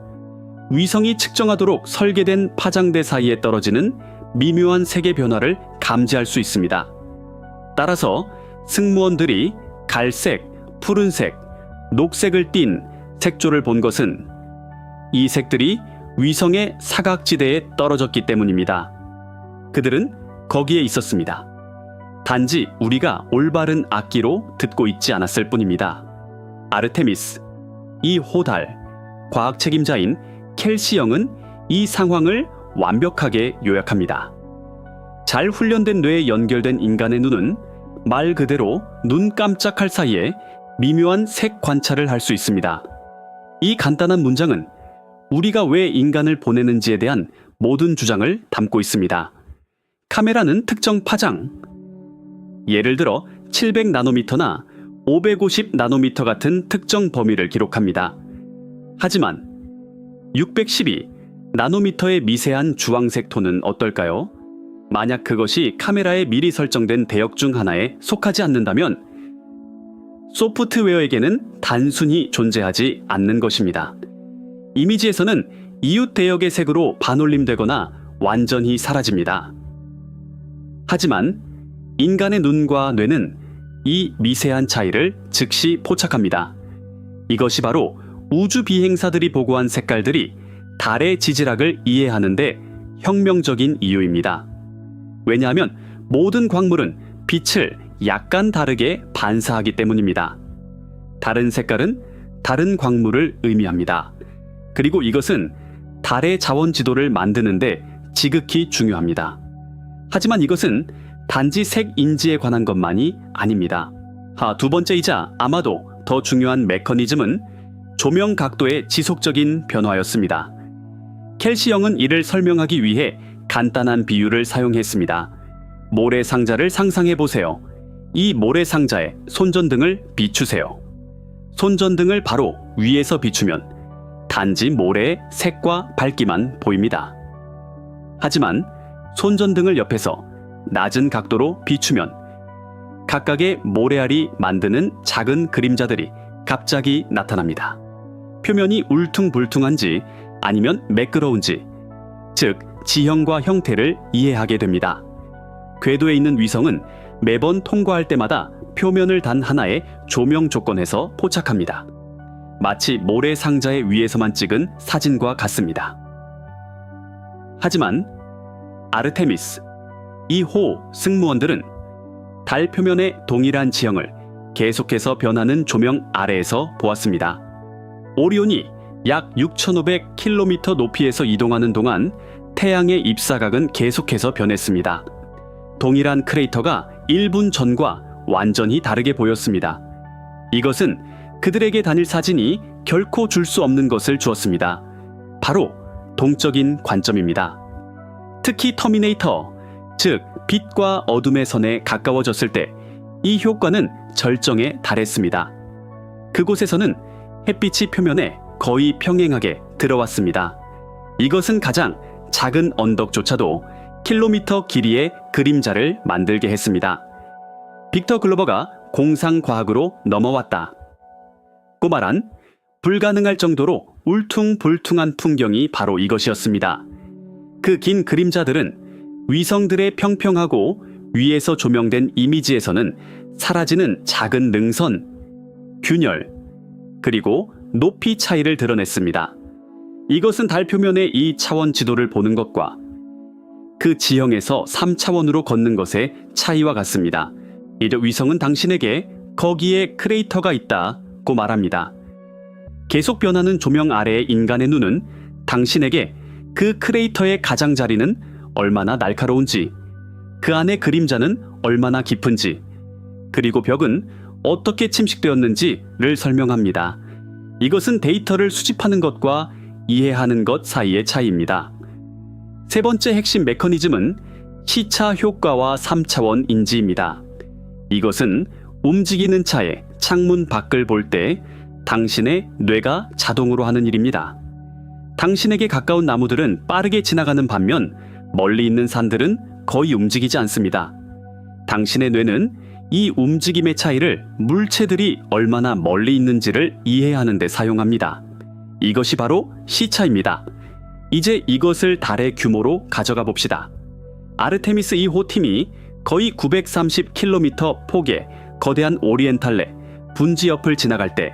위성이 측정하도록 설계된 파장대 사이에 떨어지는 미묘한 색의 변화를 감지할 수 있습니다. 따라서 승무원들이 갈색, 푸른색, 녹색을 띤 색조를 본 것은 이 색들이 위성의 사각지대에 떨어졌기 때문입니다. 그들은 거기에 있었습니다. 단지 우리가 올바른 악기로 듣고 있지 않았을 뿐입니다. 아르테미스, 이 호달, 과학 책임자인 켈시 영은 이 상황을 완벽하게 요약합니다. 잘 훈련된 뇌에 연결된 인간의 눈은 말 그대로 눈 깜짝할 사이에 미묘한 색 관찰을 할 수 있습니다. 이 간단한 문장은 우리가 왜 인간을 보내는지에 대한 모든 주장을 담고 있습니다. 카메라는 특정 파장, 예를 들어 700나노미터나 550나노미터 같은 특정 범위를 기록합니다. 하지만 612나노미터의 미세한 주황색 톤은 어떨까요? 만약 그것이 카메라에 미리 설정된 대역 중 하나에 속하지 않는다면 소프트웨어에게는 단순히 존재하지 않는 것입니다. 이미지에서는 이웃 대역의 색으로 반올림되거나 완전히 사라집니다. 하지만 인간의 눈과 뇌는 이 미세한 차이를 즉시 포착합니다. 이것이 바로 우주 비행사들이 보고한 색깔들이 달의 지질학을 이해하는데 혁명적인 이유입니다. 왜냐하면 모든 광물은 빛을 약간 다르게 반사하기 때문입니다. 다른 색깔은 다른 광물을 의미합니다. 그리고 이것은 달의 자원 지도를 만드는데 지극히 중요합니다. 하지만 이것은 단지 색 인지에 관한 것만이 아닙니다. 두 번째이자 아마도 더 중요한 메커니즘은 조명 각도의 지속적인 변화였습니다. 켈시 영은 이를 설명하기 위해 간단한 비유를 사용했습니다. 모래상자를 상상해 보세요. 이 모래상자에 손전등을 비추세요. 손전등을 바로 위에서 비추면 단지 모래의 색과 밝기만 보입니다. 하지만 손전등을 옆에서 낮은 각도로 비추면 각각의 모래알이 만드는 작은 그림자들이 갑자기 나타납니다. 표면이 울퉁불퉁한지 아니면 매끄러운지, 즉 지형과 형태를 이해하게 됩니다. 궤도에 있는 위성은 매번 통과할 때마다 표면을 단 하나의 조명 조건에서 포착합니다. 마치 모래상자의 위에서만 찍은 사진과 같습니다. 하지만 아르테미스 2호 승무원들은 달 표면의 동일한 지형을 계속해서 변하는 조명 아래에서 보았습니다. 오리온이 약 6,500km 높이에서 이동하는 동안 태양의 입사각은 계속해서 변했습니다. 동일한 크레이터가 1분 전과 완전히 다르게 보였습니다. 이것은 그들에게 단일 사진이 결코 줄 수 없는 것을 주었습니다. 바로 동적인 관점입니다. 특히 터미네이터, 즉 빛과 어둠의 선에 가까워졌을 때 이 효과는 절정에 달했습니다. 그곳에서는 햇빛이 표면에 거의 평행하게 들어왔습니다. 이것은 가장 작은 언덕조차도 킬로미터 길이의 그림자를 만들게 했습니다. 빅터 글로버가 공상과학으로 넘어왔다 고 말한 불가능할 정도로 울퉁불퉁한 풍경이 바로 이것이었습니다. 그 긴 그림자들은 위성들의 평평하고 위에서 조명된 이미지에서는 사라지는 작은 능선, 균열, 그리고 높이 차이를 드러냈습니다. 이것은 달 표면의 2차원 지도를 보는 것과 그 지형에서 3차원으로 걷는 것의 차이와 같습니다. 이제 위성은 당신에게 거기에 크레이터가 있다고 말합니다. 계속 변하는 조명 아래의 인간의 눈은 당신에게 그 크레이터의 가장자리는 얼마나 날카로운지, 그 안의 그림자는 얼마나 깊은지, 그리고 벽은 어떻게 침식되었는지를 설명합니다. 이것은 데이터를 수집하는 것과 이해하는 것 사이의 차이입니다. 세 번째 핵심 메커니즘은 시차 효과와 3차원 인지입니다. 이것은 움직이는 차의 창문 밖을 볼 때 당신의 뇌가 자동으로 하는 일입니다. 당신에게 가까운 나무들은 빠르게 지나가는 반면 멀리 있는 산들은 거의 움직이지 않습니다. 당신의 뇌는 이 움직임의 차이를 물체들이 얼마나 멀리 있는지를 이해하는 데 사용합니다. 이것이 바로 시차입니다. 이제 이것을 달의 규모로 가져가 봅시다. 아르테미스 2호 팀이 거의 930km 폭의 거대한 오리엔탈레 분지 옆을 지나갈 때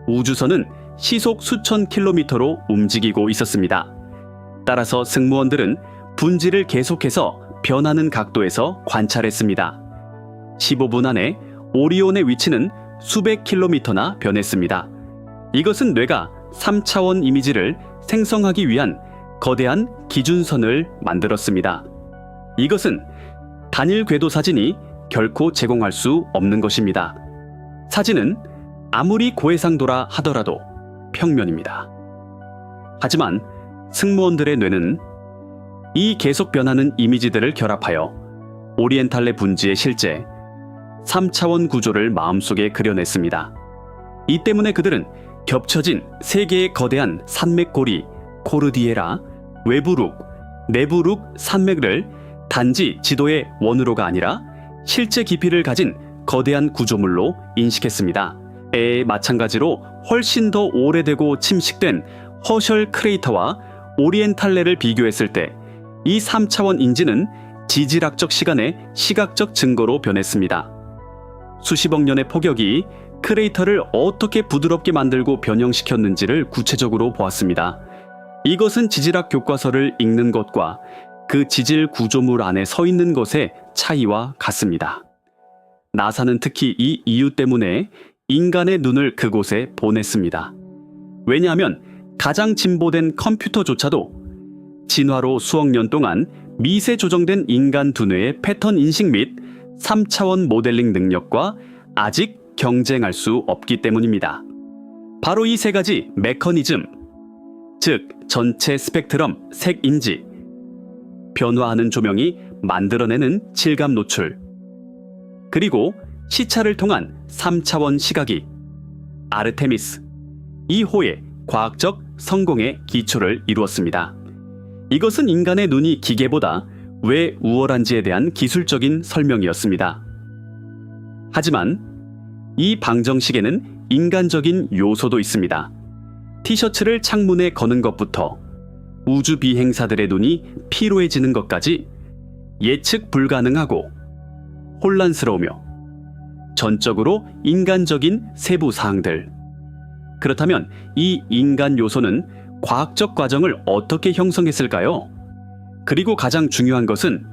우주선은 시속 수천 킬로미터로 움직이고 있었습니다. 따라서 승무원들은 분지를 계속해서 변하는 각도에서 관찰했습니다. 15분 안에 오리온의 위치는 수백 킬로미터나 변했습니다. 이것은 뇌가 3차원 이미지를 생성하기 위한 거대한 기준선을 만들었습니다. 이것은 단일 궤도 사진이 결코 제공할 수 없는 것입니다. 사진은 아무리 고해상도라 하더라도 평면입니다. 하지만 승무원들의 뇌는 이 계속 변하는 이미지들을 결합하여 오리엔탈레 분지의 실제 3차원 구조를 마음속에 그려냈습니다. 이 때문에 그들은 겹쳐진 세 개의 거대한 산맥고리 코르디에라, 외부룩, 내부룩 산맥을 단지 지도의 원으로가 아니라 실제 깊이를 가진 거대한 구조물로 인식했습니다. 마찬가지로 훨씬 더 오래되고 침식된 허셜 크레이터와 오리엔탈레를 비교했을 때 이 3차원 인지는 지질학적 시간의 시각적 증거로 변했습니다. 수십억 년의 폭격이 크레이터를 어떻게 부드럽게 만들고 변형시켰는지를 구체적으로 보았습니다. 이것은 지질학 교과서를 읽는 것과 그 지질 구조물 안에 서 있는 것의 차이와 같습니다. 나사는 특히 이 이유 때문에 인간의 눈을 그곳에 보냈습니다. 왜냐하면 가장 진보된 컴퓨터조차도 진화로 수억 년 동안 미세 조정된 인간 두뇌의 패턴 인식 및 3차원 모델링 능력과 아직 경쟁할 수 없기 때문입니다. 바로 이 세 가지 메커니즘, 즉 전체 스펙트럼 색 인지, 변화하는 조명이 만들어내는 질감 노출, 그리고 시차를 통한 3차원 시각이 아르테미스 2호의 과학적 성공의 기초를 이루었습니다. 이것은 인간의 눈이 기계보다 왜 우월한지에 대한 기술적인 설명이었습니다. 하지만 이 방정식에는 인간적인 요소도 있습니다. 티셔츠를 창문에 거는 것부터 우주 비행사들의 눈이 피로해지는 것까지 예측 불가능하고 혼란스러우며 전적으로 인간적인 세부 사항들. 그렇다면 이 인간 요소는 과학적 과정을 어떻게 형성했을까요? 그리고 가장 중요한 것은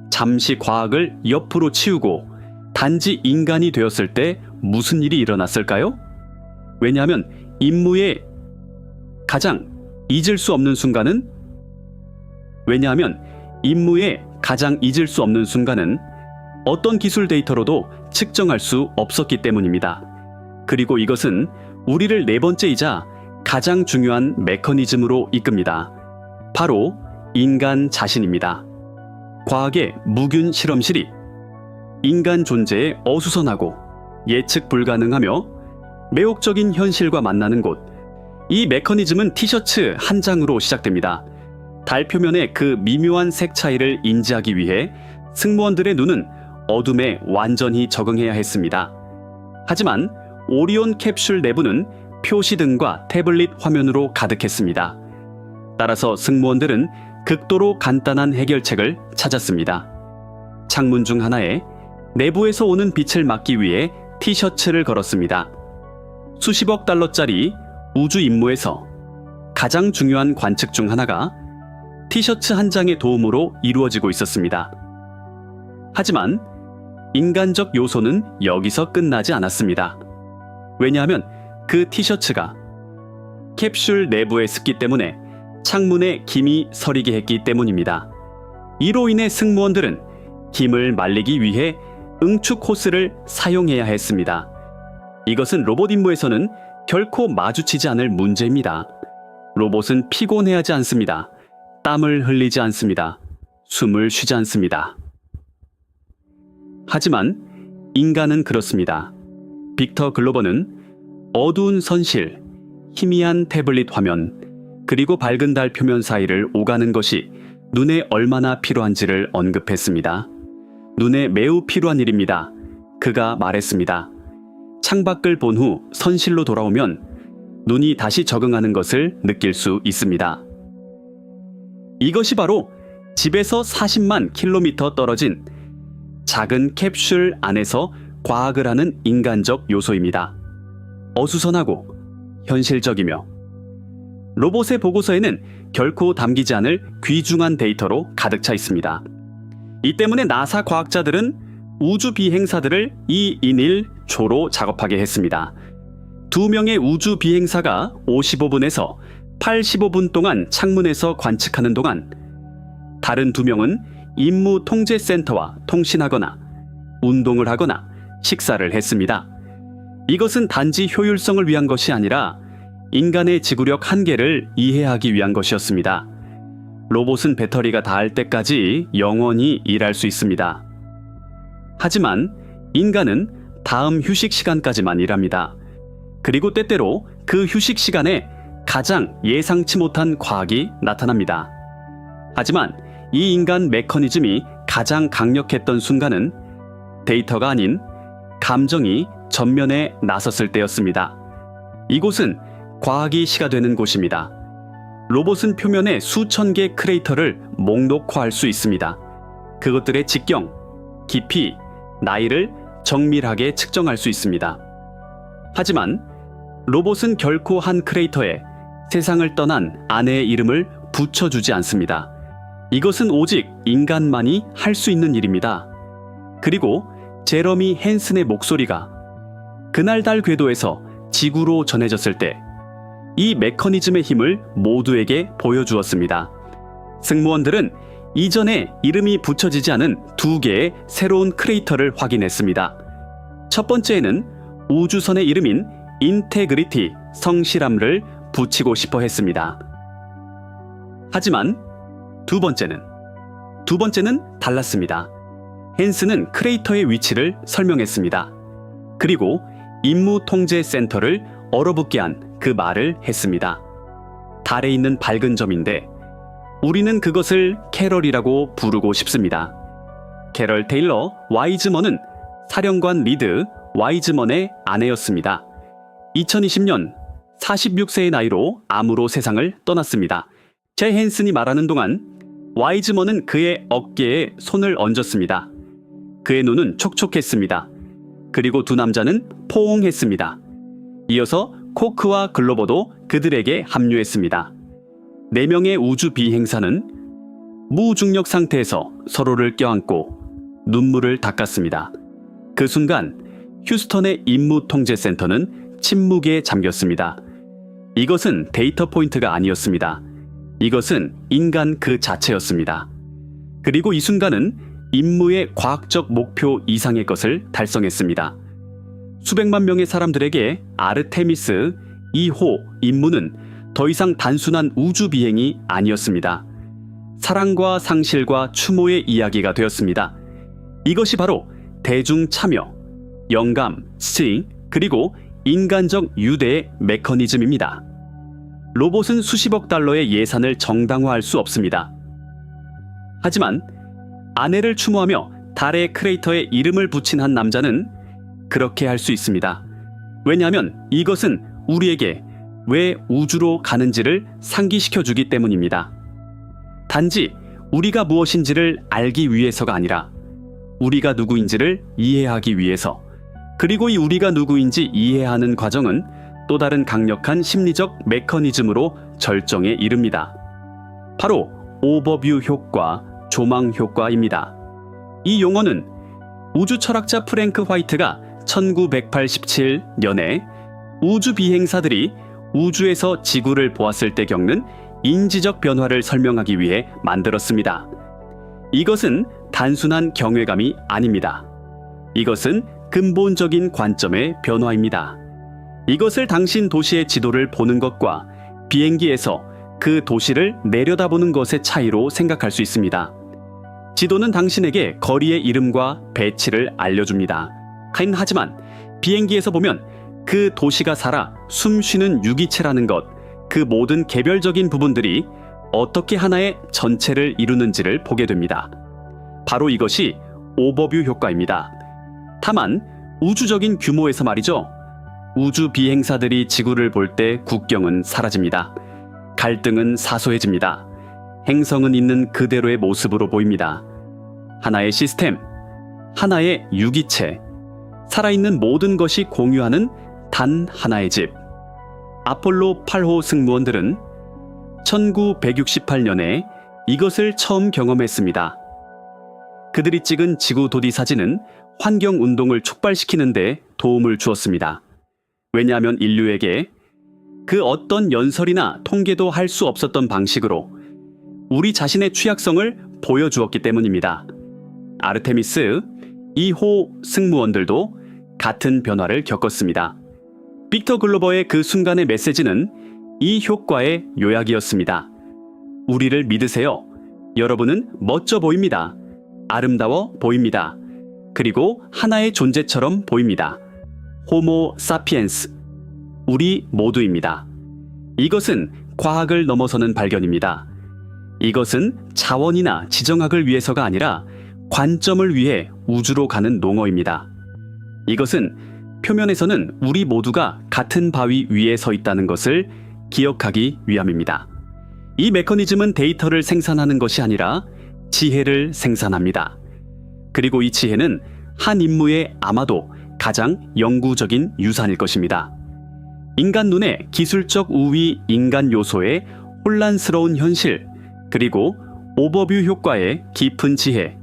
잠시 과학을 옆으로 치우고 단지 인간이 되었을 때 무슨 일이 일어났을까요? 왜냐하면 임무의 가장 잊을 수 없는 순간은 어떤 기술 데이터로도 측정할 수 없었기 때문입니다. 그리고 이것은 우리를 네 번째이자 가장 중요한 메커니즘으로 이끕니다. 바로 인간 자신입니다. 과학의 무균 실험실이 인간 존재에 어수선하고 예측 불가능하며 매혹적인 현실과 만나는 곳. 이 메커니즘은 티셔츠 한 장으로 시작됩니다. 달 표면의 그 미묘한 색 차이를 인지하기 위해 승무원들의 눈은 어둠에 완전히 적응해야 했습니다. 하지만 오리온 캡슐 내부는 표시등과 태블릿 화면으로 가득했습니다. 따라서 승무원들은 극도로 간단한 해결책을 찾았습니다. 창문 중 하나에 내부에서 오는 빛을 막기 위해 티셔츠를 걸었습니다. 수십억 달러짜리 우주 임무에서 가장 중요한 관측 중 하나가 티셔츠 한 장의 도움으로 이루어지고 있었습니다. 하지만 인간적 요소는 여기서 끝나지 않았습니다. 왜냐하면 그 티셔츠가 캡슐 내부에 습기 때문에 창문에 김이 서리게 했기 때문입니다. 이로 인해 승무원들은 김을 말리기 위해 응축 호스를 사용해야 했습니다. 이것은 로봇 임무에서는 결코 마주치지 않을 문제입니다. 로봇은 피곤해하지 않습니다. 땀을 흘리지 않습니다. 숨을 쉬지 않습니다. 하지만 인간은 그렇습니다. 빅터 글로버는 어두운 선실, 희미한 태블릿 화면, 그리고 밝은 달 표면 사이를 오가는 것이 눈에 얼마나 필요한지를 언급했습니다. 눈에 매우 필요한 일입니다. 그가 말했습니다. 창밖을 본 후 선실로 돌아오면 눈이 다시 적응하는 것을 느낄 수 있습니다. 이것이 바로 집에서 40만 킬로미터 떨어진 작은 캡슐 안에서 과학을 하는 인간적 요소입니다. 어수선하고 현실적이며 로봇의 보고서에는 결코 담기지 않을 귀중한 데이터로 가득 차 있습니다. 이 때문에 나사 과학자들은 우주 비행사들을 2인 1조로 작업하게 했습니다. 2명의 우주 비행사가 55분에서 85분 동안 창문에서 관측하는 동안 다른 2명은 임무 통제센터와 통신하거나 운동을 하거나 식사를 했습니다. 이것은 단지 효율성을 위한 것이 아니라 인간의 지구력 한계를 이해하기 위한 것이었습니다. 로봇은 배터리가 닿을 때까지 영원히 일할 수 있습니다. 하지만 인간은 다음 휴식 시간까지만 일합니다. 그리고 때때로 그 휴식 시간에 가장 예상치 못한 과학이 나타납니다. 하지만 이 인간 메커니즘이 가장 강력했던 순간은 데이터가 아닌 감정이 전면에 나섰을 때였습니다. 이곳은 과학이 시가되는 곳입니다. 로봇은 표면에 수천 개의 크레이터를 목록화할 수 있습니다. 그것들의 직경, 깊이, 나이를 정밀하게 측정할 수 있습니다. 하지만 로봇은 결코 한 크레이터에 세상을 떠난 아내의 이름을 붙여주지 않습니다. 이것은 오직 인간만이 할 수 있는 일입니다. 그리고 제러미 헨슨의 목소리가 그날 달 궤도에서 지구로 전해졌을 때 이 메커니즘의 힘을 모두에게 보여주었습니다. 승무원들은 이전에 이름이 붙여지지 않은 2개의 새로운 크레이터를 확인했습니다. 첫 번째에는 우주선의 이름인 인테그리티, 성실함을 붙이고 싶어 했습니다. 하지만 두 번째는 달랐습니다. 헨슨은 크레이터의 위치를 설명했습니다. 그리고 임무 통제 센터를 얼어붙게 한 그 말을 했습니다. 달에 있는 밝은 점인데 우리는 그것을 캐럴이라고 부르고 싶습니다. 캐럴 테일러 와이즈먼은 사령관 리드 와이즈먼의 아내였습니다. 2020년 46세의 나이로 암으로 세상을 떠났습니다. 제 헨슨이 말하는 동안 와이즈먼은 그의 어깨에 손을 얹었습니다. 그의 눈은 촉촉했습니다. 그리고 두 남자는 포옹했습니다. 이어서 코크와 글로버도 그들에게 합류했습니다. 4명의 우주 비행사는 무중력 상태에서 서로를 껴안고 눈물을 닦았습니다. 그 순간 휴스턴의 임무통제센터는 침묵에 잠겼습니다. 이것은 데이터 포인트가 아니었습니다. 이것은 인간 그 자체였습니다. 그리고 이 순간은 임무의 과학적 목표 이상의 것을 달성했습니다. 수백만 명의 사람들에게 아르테미스 2호 임무는 더 이상 단순한 우주 비행이 아니었습니다. 사랑과 상실과 추모의 이야기가 되었습니다. 이것이 바로 대중 참여, 영감, 스윙, 그리고 인간적 유대의 메커니즘입니다. 로봇은 수십억 달러의 예산을 정당화할 수 없습니다. 하지만 아내를 추모하며 달의 크레이터에 이름을 붙인 한 남자는 그렇게 할 수 있습니다. 왜냐하면 이것은 우리에게 왜 우주로 가는지를 상기시켜주기 때문입니다. 단지 우리가 무엇인지를 알기 위해서가 아니라 우리가 누구인지를 이해하기 위해서, 그리고 이 우리가 누구인지 이해하는 과정은 또 다른 강력한 심리적 메커니즘으로 절정에 이릅니다. 바로 오버뷰 효과, 조망 효과입니다. 이 용어는 우주 철학자 프랭크 화이트가 1987년에 우주 비행사들이 우주에서 지구를 보았을 때 겪는 인지적 변화를 설명하기 위해 만들었습니다. 이것은 단순한 경외감이 아닙니다. 이것은 근본적인 관점의 변화입니다. 이것을 당신 도시의 지도를 보는 것과 비행기에서 그 도시를 내려다보는 것의 차이로 생각할 수 있습니다. 지도는 당신에게 거리의 이름과 배치를 알려줍니다. 하지만 비행기에서 보면 그 도시가 살아 숨쉬는 유기체라는 것, 그 모든 개별적인 부분들이 어떻게 하나의 전체를 이루는지를 보게 됩니다. 바로 이것이 오버뷰 효과입니다. 다만 우주적인 규모에서 말이죠. 우주 비행사들이 지구를 볼 때 국경은 사라집니다. 갈등은 사소해집니다. 행성은 있는 그대로의 모습으로 보입니다. 하나의 시스템, 하나의 유기체, 살아있는 모든 것이 공유하는 단 하나의 집. 아폴로 8호 승무원들은 1968년에 이것을 처음 경험했습니다. 그들이 찍은 지구 도디 사진은 환경 운동을 촉발시키는 데 도움을 주었습니다. 왜냐하면 인류에게 그 어떤 연설이나 통계도 할 수 없었던 방식으로 우리 자신의 취약성을 보여주었기 때문입니다. 아르테미스 2호 승무원들도 같은 변화를 겪었습니다. 빅터 글로버의 그 순간의 메시지는 이 효과의 요약이었습니다. 우리를 믿으세요. 여러분은 멋져 보입니다. 아름다워 보입니다. 그리고 하나의 존재처럼 보입니다. 호모 사피엔스, 우리 모두입니다. 이것은 과학을 넘어서는 발견입니다. 이것은 자원이나 지정학을 위해서가 아니라 관점을 위해 우주로 가는 농어입니다. 이것은 표면에서는 우리 모두가 같은 바위 위에 서 있다는 것을 기억하기 위함입니다. 이 메커니즘은 데이터를 생산하는 것이 아니라 지혜를 생산합니다. 그리고 이 지혜는 한 임무의 아마도 가장 영구적인 유산일 것입니다. 인간 눈의 기술적 우위, 인간 요소의 혼란스러운 현실, 그리고 오버뷰 효과의 깊은 지혜,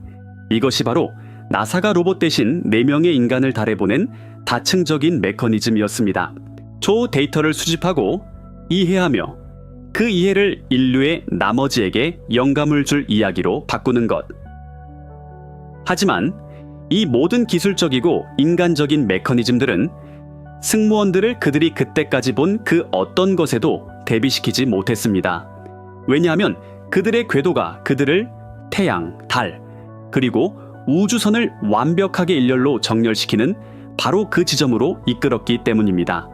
이것이 바로 나사가 로봇 대신 4명의 인간을 달에 보낸 다층적인 메커니즘이었습니다. 초 데이터를 수집하고 이해하며 그 이해를 인류의 나머지에게 영감을 줄 이야기로 바꾸는 것. 하지만 이 모든 기술적이고 인간적인 메커니즘들은 승무원들을 그들이 그때까지 본 그 어떤 것에도 대비시키지 못했습니다. 왜냐하면 그들의 궤도가 그들을 태양, 달, 그리고 우주선을 완벽하게 일렬로 정렬시키는 바로 그 지점으로 이끌었기 때문입니다.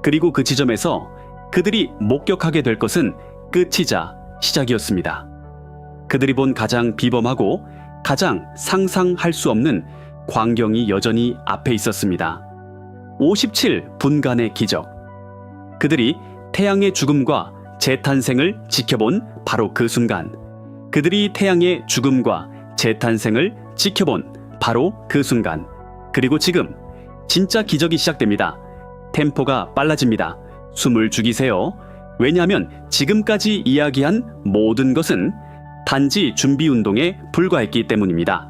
그리고 그 지점에서 그들이 목격하게 될 것은 끝이자 시작이었습니다. 그들이 본 가장 비범하고 가장 상상할 수 없는 광경이 여전히 앞에 있었습니다. 57분간의 기적. 그들이 태양의 죽음과 재탄생을 지켜본 바로 그 순간. 그들이 태양의 죽음과 재탄생을 지켜본 바로 그 순간. 그리고 지금 진짜 기적이 시작됩니다. 템포가 빨라집니다. 숨을 죽이세요. 왜냐하면 지금까지 이야기한 모든 것은 단지 준비 운동에 불과했기 때문입니다.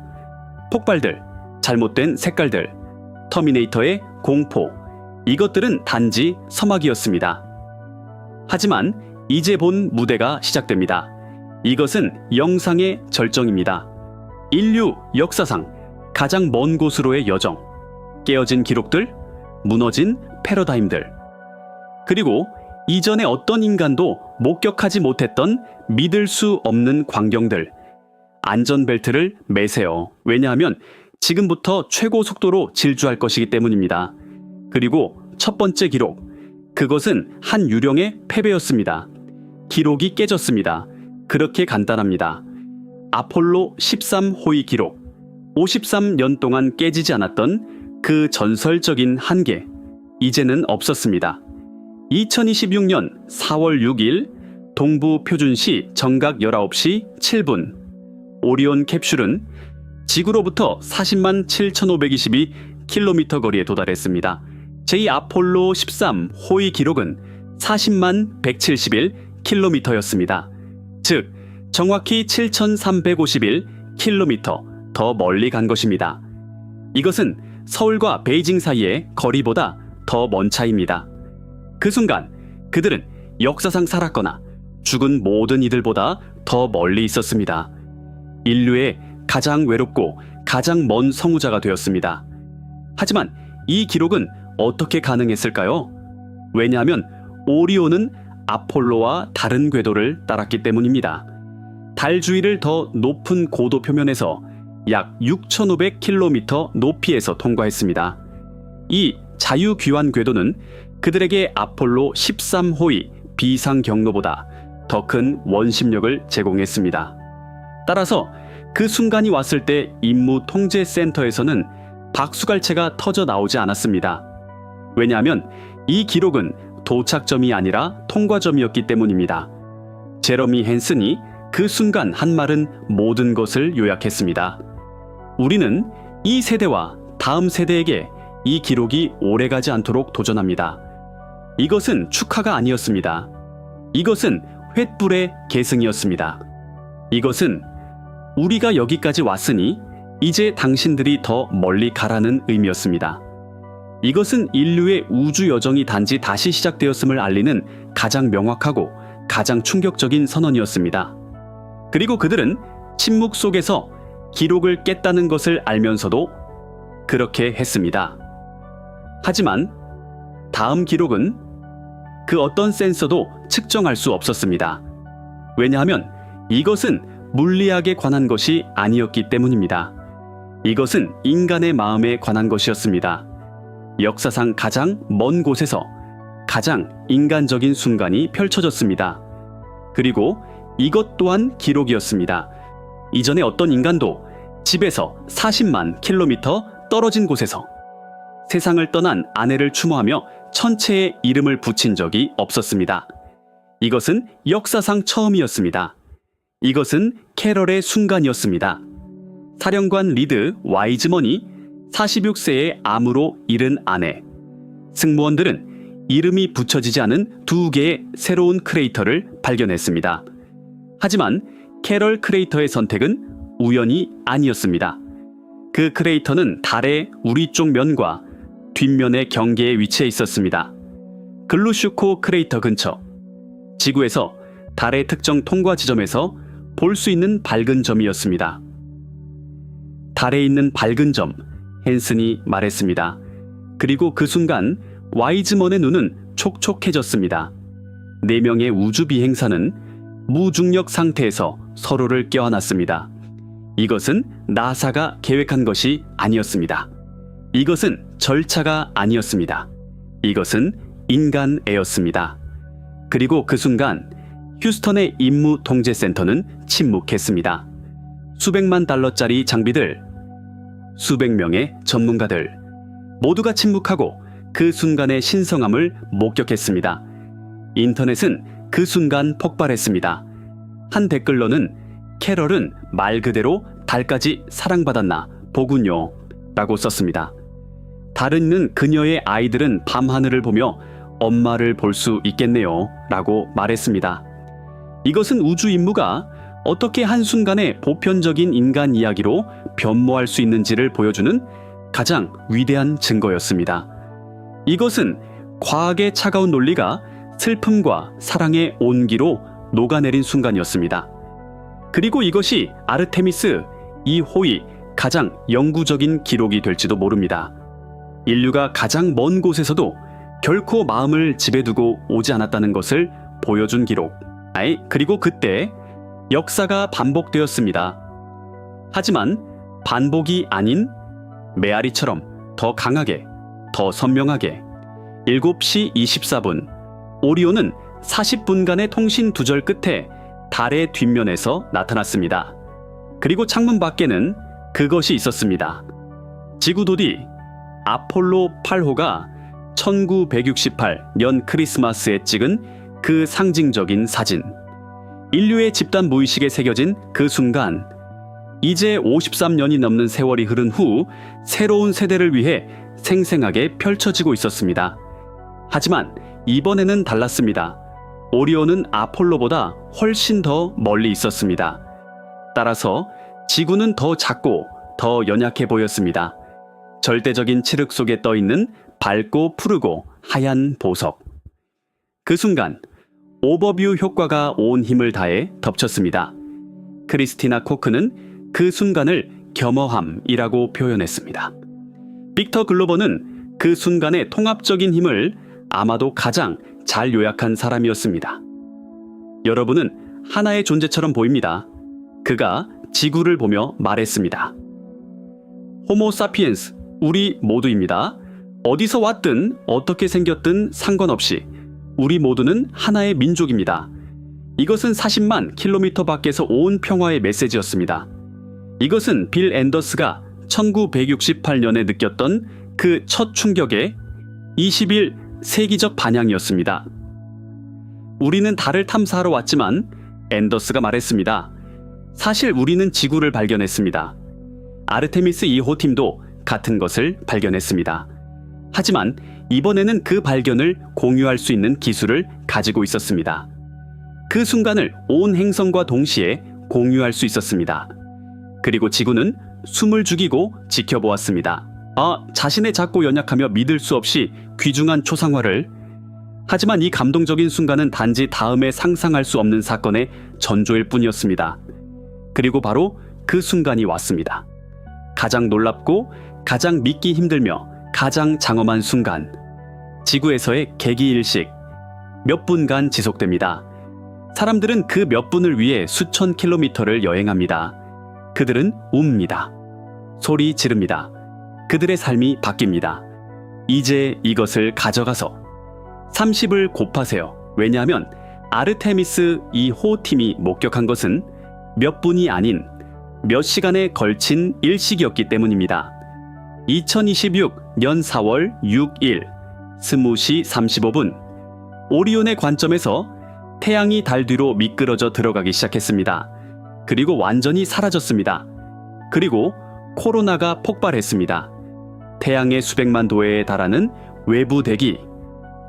폭발들, 잘못된 색깔들, 터미네이터의 공포, 이것들은 단지 서막이었습니다. 하지만 이제 본 무대가 시작됩니다. 이것은 영상의 절정입니다. 인류 역사상 가장 먼 곳으로의 여정, 깨어진 기록들, 무너진 패러다임들, 그리고 이전에 어떤 인간도 목격하지 못했던 믿을 수 없는 광경들. 안전벨트를 매세요. 왜냐하면 지금부터 최고 속도로 질주할 것이기 때문입니다. 그리고 첫 번째 기록, 그것은 한 유령의 패배였습니다. 기록이 깨졌습니다. 그렇게 간단합니다. 아폴로 13호의 기록, 53년 동안 깨지지 않았던 그 전설적인 한계, 이제는 없었습니다. 2026년 4월 6일 동부 표준시 정각 19시 7분 오리온 캡슐은 지구로부터 40만 7,522km 거리에 도달했습니다. 제2아폴로 13호의 기록은 40만 171km였습니다. 즉 정확히 7,351km 더 멀리 간 것입니다. 이것은 서울과 베이징 사이의 거리보다 더 먼 차이입니다. 그 순간 그들은 역사상 살았거나 죽은 모든 이들보다 더 멀리 있었습니다. 인류의 가장 외롭고 가장 먼 성우자가 되었습니다. 하지만 이 기록은 어떻게 가능했을까요? 왜냐하면 오리온은 아폴로와 다른 궤도를 따랐기 때문입니다. 달 주위를 더 높은 고도 표면에서 약 6,500km 높이에서 통과했습니다. 이 자유귀환 궤도는 그들에게 아폴로 13호의 비상 경로보다 더 큰 원심력을 제공했습니다. 따라서 그 순간이 왔을 때 임무 통제 센터에서는 박수갈채가 터져 나오지 않았습니다. 왜냐하면 이 기록은 도착점이 아니라 통과점이었기 때문입니다. 제러미 헨슨이 그 순간 한 말은 모든 것을 요약했습니다. 우리는 이 세대와 다음 세대에게 이 기록이 오래가지 않도록 도전합니다. 이것은 축하가 아니었습니다. 이것은 횃불의 계승이었습니다. 이것은 우리가 여기까지 왔으니 이제 당신들이 더 멀리 가라는 의미였습니다. 이것은 인류의 우주 여정이 단지 다시 시작되었음을 알리는 가장 명확하고 가장 충격적인 선언이었습니다. 그리고 그들은 침묵 속에서 기록을 깼다는 것을 알면서도 그렇게 했습니다. 하지만 다음 기록은 그 어떤 센서도 측정할 수 없었습니다. 왜냐하면 이것은 물리학에 관한 것이 아니었기 때문입니다. 이것은 인간의 마음에 관한 것이었습니다. 역사상 가장 먼 곳에서 가장 인간적인 순간이 펼쳐졌습니다. 그리고 이것 또한 기록이었습니다. 이전에 어떤 인간도 집에서 40만 킬로미터 떨어진 곳에서 세상을 떠난 아내를 추모하며 천체에 이름을 붙인 적이 없었습니다. 이것은 역사상 처음이었습니다. 이것은 캐럴의 순간이었습니다. 사령관 리드 와이즈먼이 46세의 암으로 잃은 아내, 승무원들은 이름이 붙여지지 않은 2개의 새로운 크레이터를 발견했습니다. 하지만 캐럴 크레이터의 선택은 우연이 아니었습니다. 그 크레이터는 달의 우리 쪽 면과 뒷면의 경계에 위치해 있었습니다. 글루슈코 크레이터 근처, 지구에서 달의 특정 통과 지점에서 볼 수 있는 밝은 점이었습니다. 달에 있는 밝은 점, 헨슨이 말했습니다. 그리고 그 순간 와이즈먼의 눈은 촉촉해졌습니다. 4명의 우주 비행사는 무중력 상태에서 서로를 껴안았습니다. 이것은 나사가 계획한 것이 아니었습니다. 이것은 절차가 아니었습니다. 이것은 인간애였습니다. 그리고 그 순간 휴스턴의 임무 통제센터는 침묵했습니다. 수백만 달러짜리 장비들, 수백 명의 전문가들, 모두가 침묵하고 그 순간의 신성함을 목격했습니다. 인터넷은 그 순간 폭발했습니다. 한 댓글로는 캐럴은 말 그대로 달까지 사랑받았나 보군요 라고 썼습니다. 달에 있는 그녀의 아이들은 밤하늘을 보며 엄마를 볼 수 있겠네요 라고 말했습니다. 이것은 우주 임무가 어떻게 한순간에 보편적인 인간 이야기로 변모할 수 있는지를 보여주는 가장 위대한 증거였습니다. 이것은 과학의 차가운 논리가 슬픔과 사랑의 온기로 녹아내린 순간이었습니다. 그리고 이것이 아르테미스 2호의 가장 영구적인 기록이 될지도 모릅니다. 인류가 가장 먼 곳에서도 결코 마음을 집에 두고 오지 않았다는 것을 보여준 기록. 그리고 그때 역사가 반복되었습니다. 하지만 반복이 아닌 메아리처럼 더 강하게, 더 선명하게 7시 24분 오리온은 40분간의 통신 두절 끝에 달의 뒷면에서 나타났습니다. 그리고 창문 밖에는 그것이 있었습니다. 지구도디 아폴로 8호가 1968년 크리스마스에 찍은 그 상징적인 사진. 인류의 집단 무의식에 새겨진 그 순간, 이제 53년이 넘는 세월이 흐른 후 새로운 세대를 위해 생생하게 펼쳐지고 있었습니다. 하지만 이번에는 달랐습니다. 오리온은 아폴로보다 훨씬 더 멀리 있었습니다. 따라서 지구는 더 작고 더 연약해 보였습니다. 절대적인 칠흑 속에 떠있는 밝고 푸르고 하얀 보석. 그 순간 오버뷰 효과가 온 힘을 다해 덮쳤습니다. 크리스티나 코크는 그 순간을 겸허함이라고 표현했습니다. 빅터 글로버는 그 순간의 통합적인 힘을 아마도 가장 잘 요약한 사람이었습니다. 여러분은 하나의 존재처럼 보입니다. 그가 지구를 보며 말했습니다. 호모 사피엔스, 우리 모두입니다. 어디서 왔든 어떻게 생겼든 상관없이 우리 모두는 하나의 민족입니다. 이것은 40만 킬로미터 밖에서 온 평화의 메시지였습니다. 이것은 빌 앤더스가 1968년에 느꼈던 그 첫 충격의 21세기적 반향이었습니다. 우리는 달을 탐사하러 왔지만 앤더스가 말했습니다. 사실 우리는 지구를 발견했습니다. 아르테미스 2호 팀도 같은 것을 발견했습니다. 하지만 이번에는 그 발견을 공유할 수 있는 기술을 가지고 있었습니다. 그 순간을 온 행성과 동시에 공유할 수 있었습니다. 그리고 지구는 숨을 죽이고 지켜보았습니다. 자신의 작고 연약하며 믿을 수 없이 귀중한 초상화를. 하지만 이 감동적인 순간은 단지 다음에 상상할 수 없는 사건의 전조일 뿐이었습니다. 그리고 바로 그 순간이 왔습니다. 가장 놀랍고 가장 믿기 힘들며 가장 장엄한 순간. 지구에서의 개기일식. 몇 분간 지속됩니다. 사람들은 그 몇 분을 위해 수천 킬로미터를 여행합니다. 그들은 웁니다. 소리 지릅니다. 그들의 삶이 바뀝니다. 이제 이것을 가져가서 30을 곱하세요. 왜냐하면 아르테미스 2호 팀이 목격한 것은 몇 분이 아닌 몇 시간에 걸친 일식이었기 때문입니다. 2026년 4월 6일 20시 35분 오리온의 관점에서 태양이 달 뒤로 미끄러져 들어가기 시작했습니다. 그리고 완전히 사라졌습니다. 그리고 코로나가 폭발했습니다. 태양의 수백만 도에 달하는 외부 대기.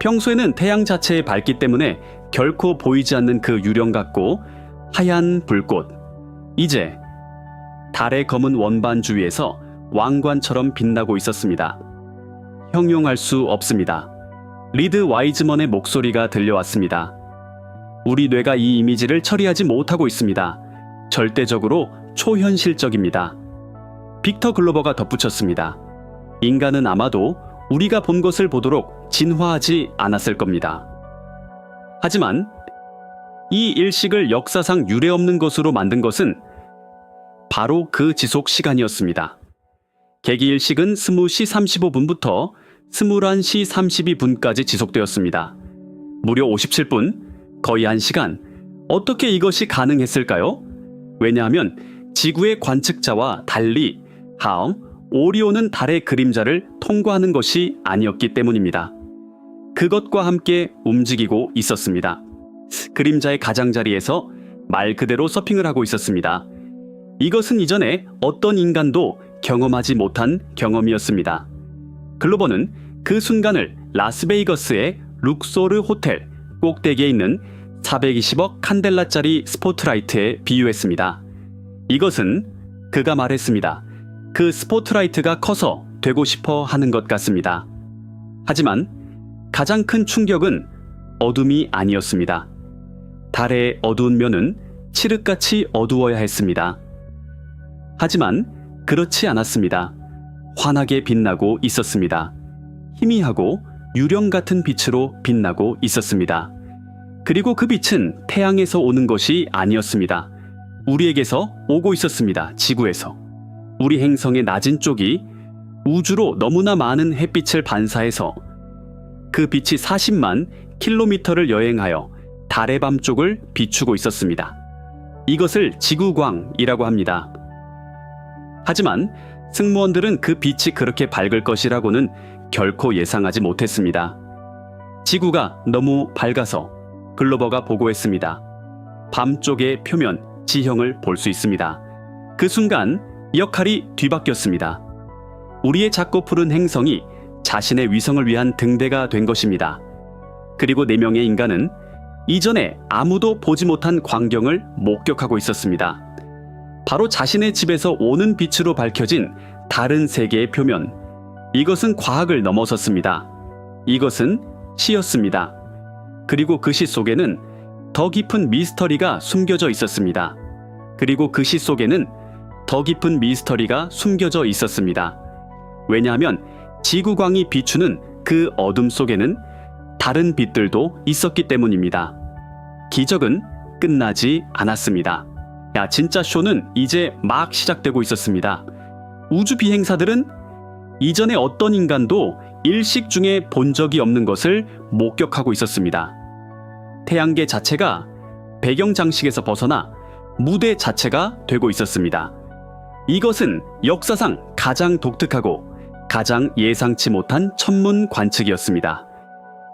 평소에는 태양 자체의 밝기 때문에 결코 보이지 않는 그 유령 같고 하얀 불꽃. 이제 달의 검은 원반 주위에서 왕관처럼 빛나고 있었습니다. 형용할 수 없습니다. 리드 와이즈먼의 목소리가 들려왔습니다. 우리 뇌가 이 이미지를 처리하지 못하고 있습니다. 절대적으로 초현실적입니다. 빅터 글로버가 덧붙였습니다. 인간은 아마도 우리가 본 것을 보도록 진화하지 않았을 겁니다. 하지만 이 일식을 역사상 유례없는 것으로 만든 것은 바로 그 지속 시간이었습니다. 개기일식은 20시 35분부터 21시 32분까지 지속되었습니다. 무려 57분, 거의 1시간. 어떻게 이것이 가능했을까요? 왜냐하면 지구의 관측자와 달리 오리온은 달의 그림자를 통과하는 것이 아니었기 때문입니다. 그것과 함께 움직이고 있었습니다. 그림자의 가장자리에서 말 그대로 서핑을 하고 있었습니다. 이것은 이전에 어떤 인간도 경험하지 못한 경험이었습니다. 글로버는 그 순간을 라스베이거스의 룩소르 호텔 꼭대기에 있는 420억 칸델라짜리 스포트라이트에 비유했습니다. 이것은 그가 말했습니다. 그 스포트라이트가 커서 되고 싶어 하는 것 같습니다. 하지만 가장 큰 충격은 어둠이 아니었습니다. 달의 어두운 면은 칠흑같이 어두워야 했습니다. 하지만 그렇지 않았습니다. 환하게 빛나고 있었습니다. 희미하고 유령 같은 빛으로 빛나고 있었습니다. 그리고 그 빛은 태양에서 오는 것이 아니었습니다. 우리에게서 오고 있었습니다. 지구에서. 우리 행성의 낮은 쪽이 우주로 너무나 많은 햇빛을 반사해서 그 빛이 40만 킬로미터를 여행하여 달의 밤 쪽을 비추고 있었습니다. 이것을 지구광이라고 합니다. 하지만 승무원들은 그 빛이 그렇게 밝을 것이라고는 결코 예상하지 못했습니다. 지구가 너무 밝아서 글로버가 보고했습니다. 밤 쪽의 표면, 지형을 볼 수 있습니다. 그 순간 역할이 뒤바뀌었습니다. 우리의 작고 푸른 행성이 자신의 위성을 위한 등대가 된 것입니다. 그리고 4명의 인간은 이전에 아무도 보지 못한 광경을 목격하고 있었습니다. 바로 자신의 집에서 오는 빛으로 밝혀진 다른 세계의 표면. 이것은 과학을 넘어섰습니다. 이것은 시였습니다. 그리고 그 시 속에는 더 깊은 미스터리가 숨겨져 있었습니다. 그리고 그 시 속에는 더 깊은 미스터리가 숨겨져 있었습니다. 왜냐하면 지구광이 비추는 그 어둠 속에는 다른 빛들도 있었기 때문입니다. 기적은 끝나지 않았습니다. 진짜 쇼는 이제 막 시작되고 있었습니다. 우주 비행사들은 이전에 어떤 인간도 일식 중에 본 적이 없는 것을 목격하고 있었습니다. 태양계 자체가 배경 장식에서 벗어나 무대 자체가 되고 있었습니다. 이것은 역사상 가장 독특하고 가장 예상치 못한 천문 관측이었습니다.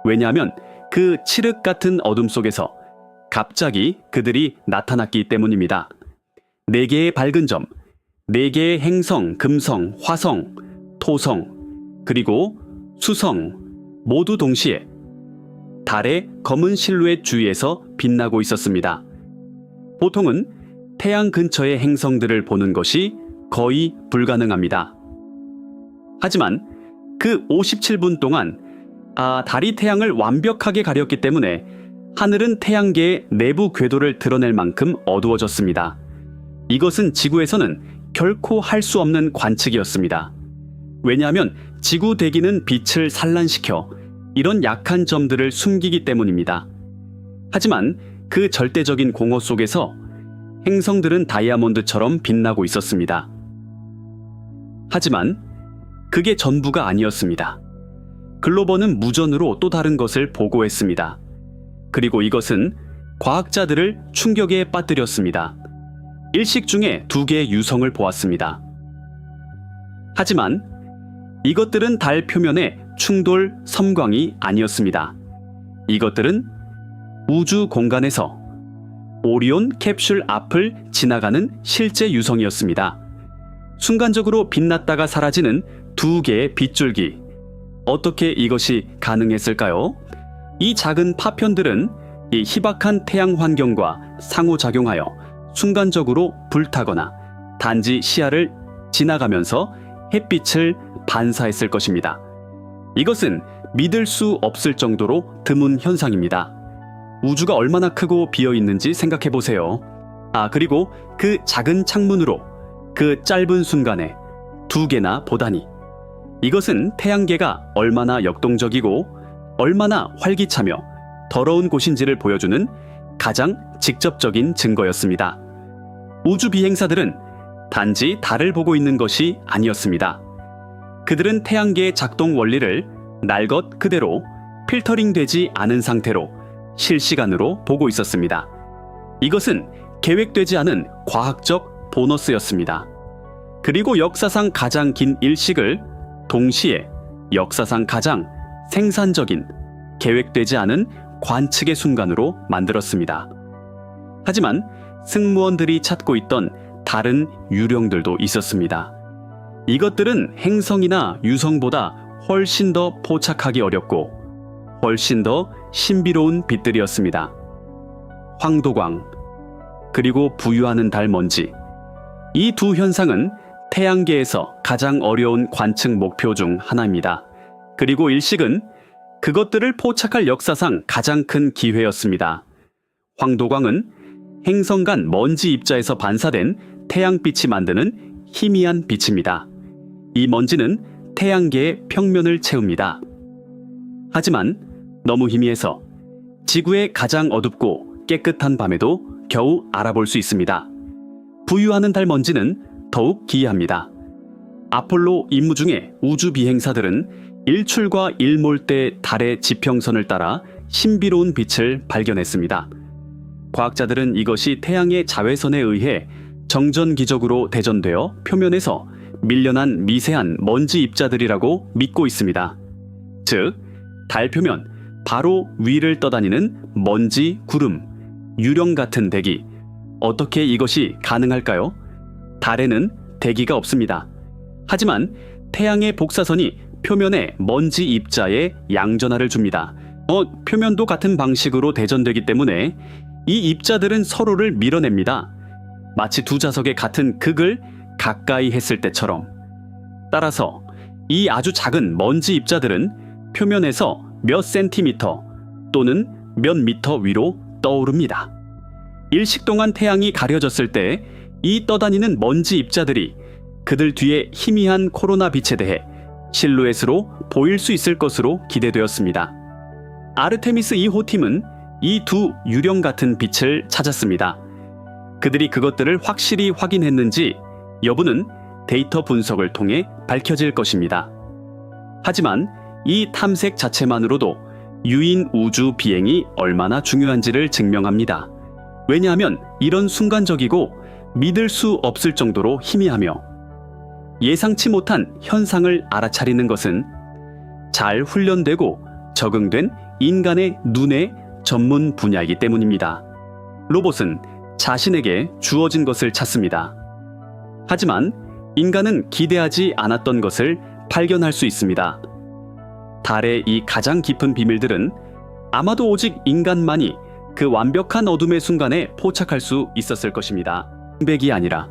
왜냐하면 그 칠흑 같은 어둠 속에서 갑자기 그들이 나타났기 때문입니다. 4개의 밝은 점, 4개의 행성, 금성, 화성, 토성, 그리고 수성 모두 동시에 달의 검은 실루엣 주위에서 빛나고 있었습니다. 보통은 태양 근처의 행성들을 보는 것이 거의 불가능합니다. 하지만 그 57분 동안 달이 태양을 완벽하게 가렸기 때문에 하늘은 태양계의 내부 궤도를 드러낼 만큼 어두워졌습니다. 이것은 지구에서는 결코 할 수 없는 관측이었습니다. 왜냐하면 지구 대기는 빛을 산란시켜 이런 약한 점들을 숨기기 때문입니다. 하지만 그 절대적인 공허 속에서 행성들은 다이아몬드처럼 빛나고 있었습니다. 하지만 그게 전부가 아니었습니다. 글로버는 무전으로 또 다른 것을 보고했습니다. 그리고 이것은 과학자들을 충격에 빠뜨렸습니다. 일식 중에 2개의 유성을 보았습니다. 하지만 이것들은 달 표면의 충돌 섬광이 아니었습니다. 이것들은 우주 공간에서 오리온 캡슐 앞을 지나가는 실제 유성이었습니다. 순간적으로 빛났다가 사라지는 2개의 빗줄기. 어떻게 이것이 가능했을까요? 이 작은 파편들은 이 희박한 태양 환경과 상호작용하여 순간적으로 불타거나 단지 시야를 지나가면서 햇빛을 반사했을 것입니다. 이것은 믿을 수 없을 정도로 드문 현상입니다. 우주가 얼마나 크고 비어 있는지 생각해 보세요. 그리고 그 작은 창문으로 그 짧은 순간에 2개나 보다니. 이것은 태양계가 얼마나 역동적이고 얼마나 활기차며 더러운 곳인지를 보여주는 가장 직접적인 증거였습니다. 우주 비행사들은 단지 달을 보고 있는 것이 아니었습니다. 그들은 태양계의 작동 원리를 날 것 그대로 필터링되지 않은 상태로 실시간으로 보고 있었습니다. 이것은 계획되지 않은 과학적 보너스였습니다. 그리고 역사상 가장 긴 일식을 동시에 역사상 가장 생산적인 계획되지 않은 관측의 순간으로 만들었습니다. 하지만 승무원들이 찾고 있던 다른 유령들도 있었습니다. 이것들은 행성이나 유성보다 훨씬 더 포착하기 어렵고 훨씬 더 신비로운 빛들이었습니다. 황도광, 그리고 부유하는 달 먼지. 이 두 현상은 태양계에서 가장 어려운 관측 목표 중 하나입니다. 그리고 일식은 그것들을 포착할 역사상 가장 큰 기회였습니다. 황도광은 행성 간 먼지 입자에서 반사된 태양빛이 만드는 희미한 빛입니다. 이 먼지는 태양계의 평면을 채웁니다. 하지만 너무 희미해서 지구의 가장 어둡고 깨끗한 밤에도 겨우 알아볼 수 있습니다. 부유하는 달 먼지는 더욱 기이합니다. 아폴로 임무 중에 우주 비행사들은 일출과 일몰 때 달의 지평선을 따라 신비로운 빛을 발견했습니다. 과학자들은 이것이 태양의 자외선에 의해 정전기적으로 대전되어 표면에서 밀려난 미세한 먼지 입자들이라고 믿고 있습니다. 즉, 달 표면 바로 위를 떠다니는 먼지, 구름, 유령 같은 대기. 어떻게 이것이 가능할까요? 달에는 대기가 없습니다. 하지만 태양의 복사선이 표면에 먼지 입자에 양전하를 줍니다. 표면도 같은 방식으로 대전되기 때문에 이 입자들은 서로를 밀어냅니다. 마치 두 자석의 같은 극을 가까이 했을 때처럼. 따라서 이 아주 작은 먼지 입자들은 표면에서 몇 센티미터 또는 몇 미터 위로 떠오릅니다. 일식 동안 태양이 가려졌을 때 이 떠다니는 먼지 입자들이 그들 뒤에 희미한 코로나 빛에 대해 실루엣으로 보일 수 있을 것으로 기대되었습니다. 아르테미스 2호 팀은 이 두 유령 같은 빛을 찾았습니다. 그들이 그것들을 확실히 확인했는지 여부는 데이터 분석을 통해 밝혀질 것입니다. 하지만 이 탐색 자체만으로도 유인 우주 비행이 얼마나 중요한지를 증명합니다. 왜냐하면 이런 순간적이고 믿을 수 없을 정도로 희미하며 예상치 못한 현상을 알아차리는 것은 잘 훈련되고 적응된 인간의 눈의 전문 분야이기 때문입니다. 로봇은 자신에게 주어진 것을 찾습니다. 하지만 인간은 기대하지 않았던 것을 발견할 수 있습니다. 달의 이 가장 깊은 비밀들은 아마도 오직 인간만이 그 완벽한 어둠의 순간에 포착할 수 있었을 것입니다. 백이 아니라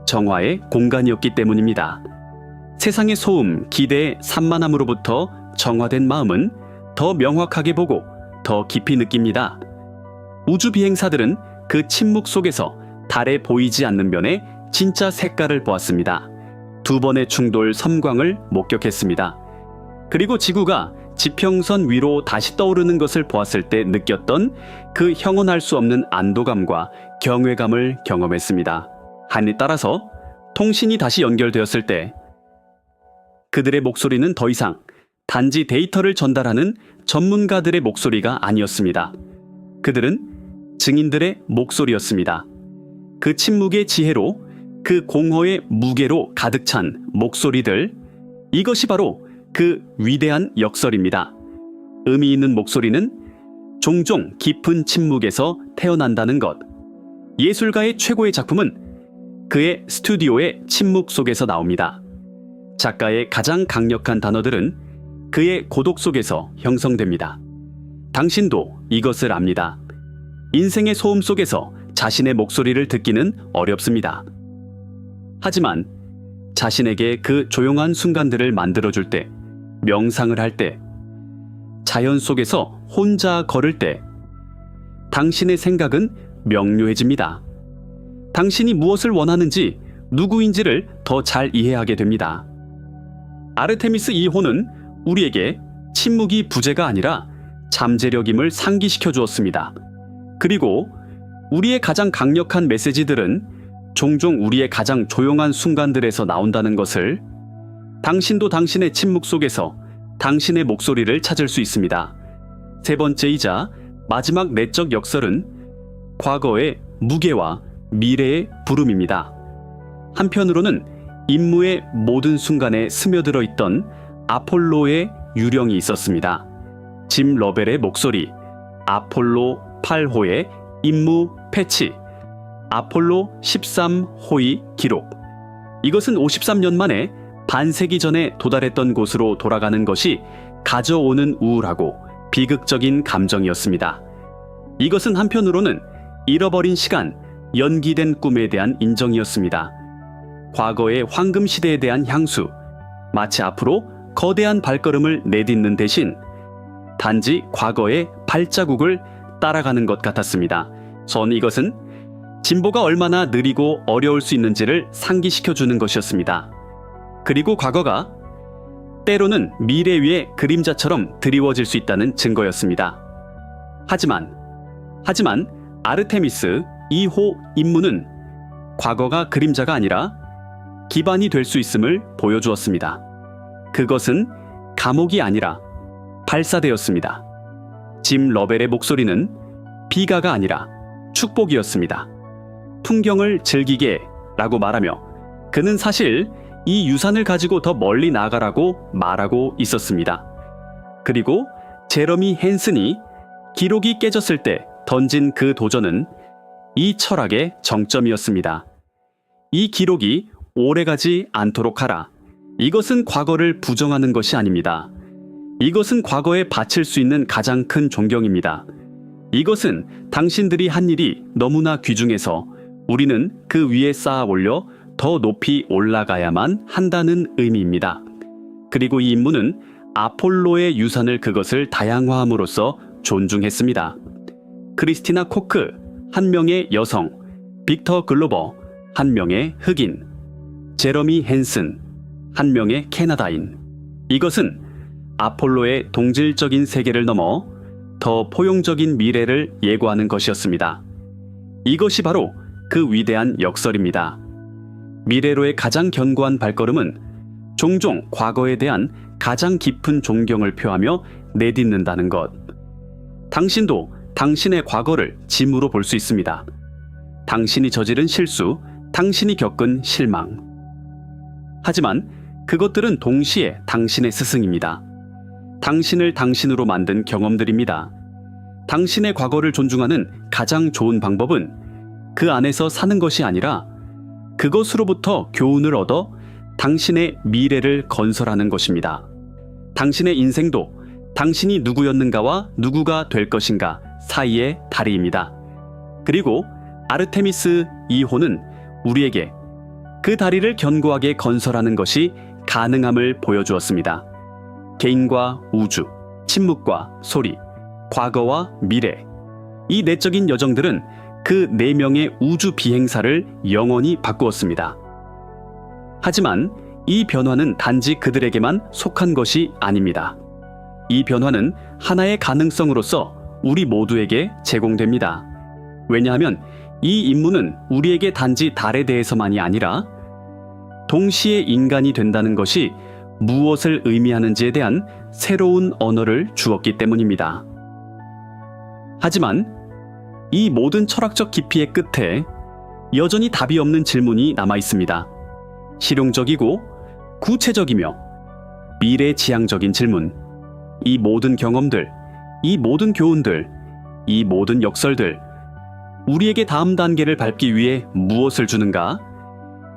정화의 공간이었기 때문입니다. 세상의 소음, 기대의 산만함으로부터 정화된 마음은 더 명확하게 보고 더 깊이 느낍니다. 우주 비행사들은 그 침묵 속에서 달에 보이지 않는 면의 진짜 색깔을 보았습니다. 두 번의 충돌 섬광을 목격했습니다. 그리고 지구가 지평선 위로 다시 떠오르는 것을 보았을 때 느꼈던 그 형언할 수 없는 안도감과 경외감을 경험했습니다. 한이 따라서 통신이 다시 연결되었을 때 그들의 목소리는 더 이상 단지 데이터를 전달하는 전문가들의 목소리가 아니었습니다. 그들은 증인들의 목소리였습니다. 그 침묵의 지혜로, 그 공허의 무게로 가득 찬 목소리들, 이것이 바로 그 위대한 역설입니다. 의미 있는 목소리는 종종 깊은 침묵에서 태어난다는 것. 예술가의 최고의 작품은 그의 스튜디오의 침묵 속에서 나옵니다. 작가의 가장 강력한 단어들은 그의 고독 속에서 형성됩니다. 당신도 이것을 압니다. 인생의 소음 속에서 자신의 목소리를 듣기는 어렵습니다. 하지만 자신에게 그 조용한 순간들을 만들어줄 때, 명상을 할 때, 자연 속에서 혼자 걸을 때, 당신의 생각은 명료해집니다. 당신이 무엇을 원하는지, 누구인지를 더 잘 이해하게 됩니다. 아르테미스 2호는 우리에게 침묵이 부재가 아니라 잠재력임을 상기시켜 주었습니다. 그리고 우리의 가장 강력한 메시지들은 종종 우리의 가장 조용한 순간들에서 나온다는 것을, 당신도 당신의 침묵 속에서 당신의 목소리를 찾을 수 있습니다. 세 번째이자 마지막 내적 역설은 과거의 무게와 미래의 부름입니다. 한편으로는 임무의 모든 순간에 스며들어 있던 아폴로의 유령이 있었습니다. 짐 러벨의 목소리, 아폴로 8호의 임무 패치, 아폴로 13호의 기록. 이것은 53년 만에 반세기 전에 도달했던 곳으로 돌아가는 것이 가져오는 우울하고 비극적인 감정이었습니다. 이것은 한편으로는 잃어버린 시간, 연기된 꿈에 대한 인정이었습니다. 과거의 황금 시대에 대한 향수, 마치 앞으로 거대한 발걸음을 내딛는 대신 단지 과거의 발자국을 따라가는 것 같았습니다. 전 이것은 진보가 얼마나 느리고 어려울 수 있는지를 상기시켜 주는 것이었습니다. 그리고 과거가 때로는 미래 위의 그림자처럼 드리워질 수 있다는 증거였습니다. 하지만 아르테미스 2호 임무는 과거가 그림자가 아니라 기반이 될 수 있음을 보여주었습니다. 그것은 감옥이 아니라 발사대였습니다. 짐 러벨의 목소리는 비가가 아니라 축복이었습니다. 풍경을 즐기게 라고 말하며 그는 사실 이 유산을 가지고 더 멀리 나가라고 말하고 있었습니다. 그리고 제러미 헨슨이 기록이 깨졌을 때 던진 그 도전은 이 철학의 정점이었습니다. 이 기록이 오래가지 않도록 하라. 이것은 과거를 부정하는 것이 아닙니다. 이것은 과거에 바칠 수 있는 가장 큰 존경입니다. 이것은 당신들이 한 일이 너무나 귀중해서 우리는 그 위에 쌓아 올려 더 높이 올라가야만 한다는 의미입니다. 그리고 이 임무는 아폴로의 유산을 그것을 다양화함으로써 존중했습니다. 크리스티나 코크, 한 명의 여성, 빅터 글로버, 한 명의 흑인, 제러미 헨슨, 한 명의 캐나다인. 이것은 아폴로의 동질적인 세계를 넘어 더 포용적인 미래를 예고하는 것이었습니다. 이것이 바로 그 위대한 역설입니다. 미래로의 가장 견고한 발걸음은 종종 과거에 대한 가장 깊은 존경을 표하며 내딛는다는 것. 당신도 당신의 과거를 짐으로 볼 수 있습니다. 당신이 저지른 실수, 당신이 겪은 실망. 하지만 그것들은 동시에 당신의 스승입니다. 당신을 당신으로 만든 경험들입니다. 당신의 과거를 존중하는 가장 좋은 방법은 그 안에서 사는 것이 아니라 그것으로부터 교훈을 얻어 당신의 미래를 건설하는 것입니다. 당신의 인생도 당신이 누구였는가와 누구가 될 것인가 사이의 다리입니다. 그리고 아르테미스 2호는 우리에게 그 다리를 견고하게 건설하는 것이 가능함을 보여주었습니다. 개인과 우주, 침묵과 소리, 과거와 미래. 이 내적인 여정들은 그 4명의 우주 비행사를 영원히 바꾸었습니다. 하지만 이 변화는 단지 그들에게만 속한 것이 아닙니다. 이 변화는 하나의 가능성으로서 우리 모두에게 제공됩니다. 왜냐하면 이 임무는 우리에게 단지 달에 대해서만이 아니라 동시에 인간이 된다는 것이 무엇을 의미하는지에 대한 새로운 언어를 주었기 때문입니다. 하지만 이 모든 철학적 깊이의 끝에 여전히 답이 없는 질문이 남아 있습니다. 실용적이고 구체적이며 미래지향적인 질문. 이 모든 경험들, 이 모든 교훈들, 이 모든 역설들, 우리에게 다음 단계를 밟기 위해 무엇을 주는가?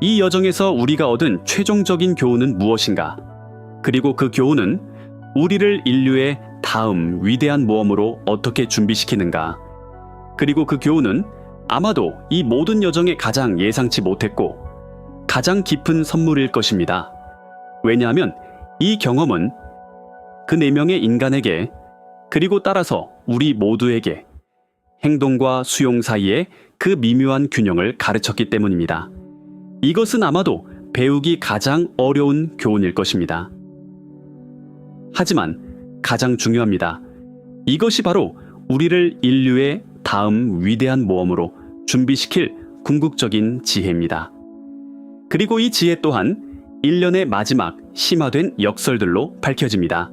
이 여정에서 우리가 얻은 최종적인 교훈은 무엇인가? 그리고 그 교훈은 우리를 인류의 다음 위대한 모험으로 어떻게 준비시키는가? 그리고 그 교훈은 아마도 이 모든 여정에 가장 예상치 못했고 가장 깊은 선물일 것입니다. 왜냐하면 이 경험은 그 4명의 인간에게 그리고 따라서 우리 모두에게 행동과 수용 사이의 그 미묘한 균형을 가르쳤기 때문입니다. 이것은 아마도 배우기 가장 어려운 교훈일 것입니다. 하지만 가장 중요합니다. 이것이 바로 우리를 인류의 다음 위대한 모험으로 준비시킬 궁극적인 지혜입니다. 그리고 이 지혜 또한 1년의 마지막 심화된 역설들로 밝혀집니다.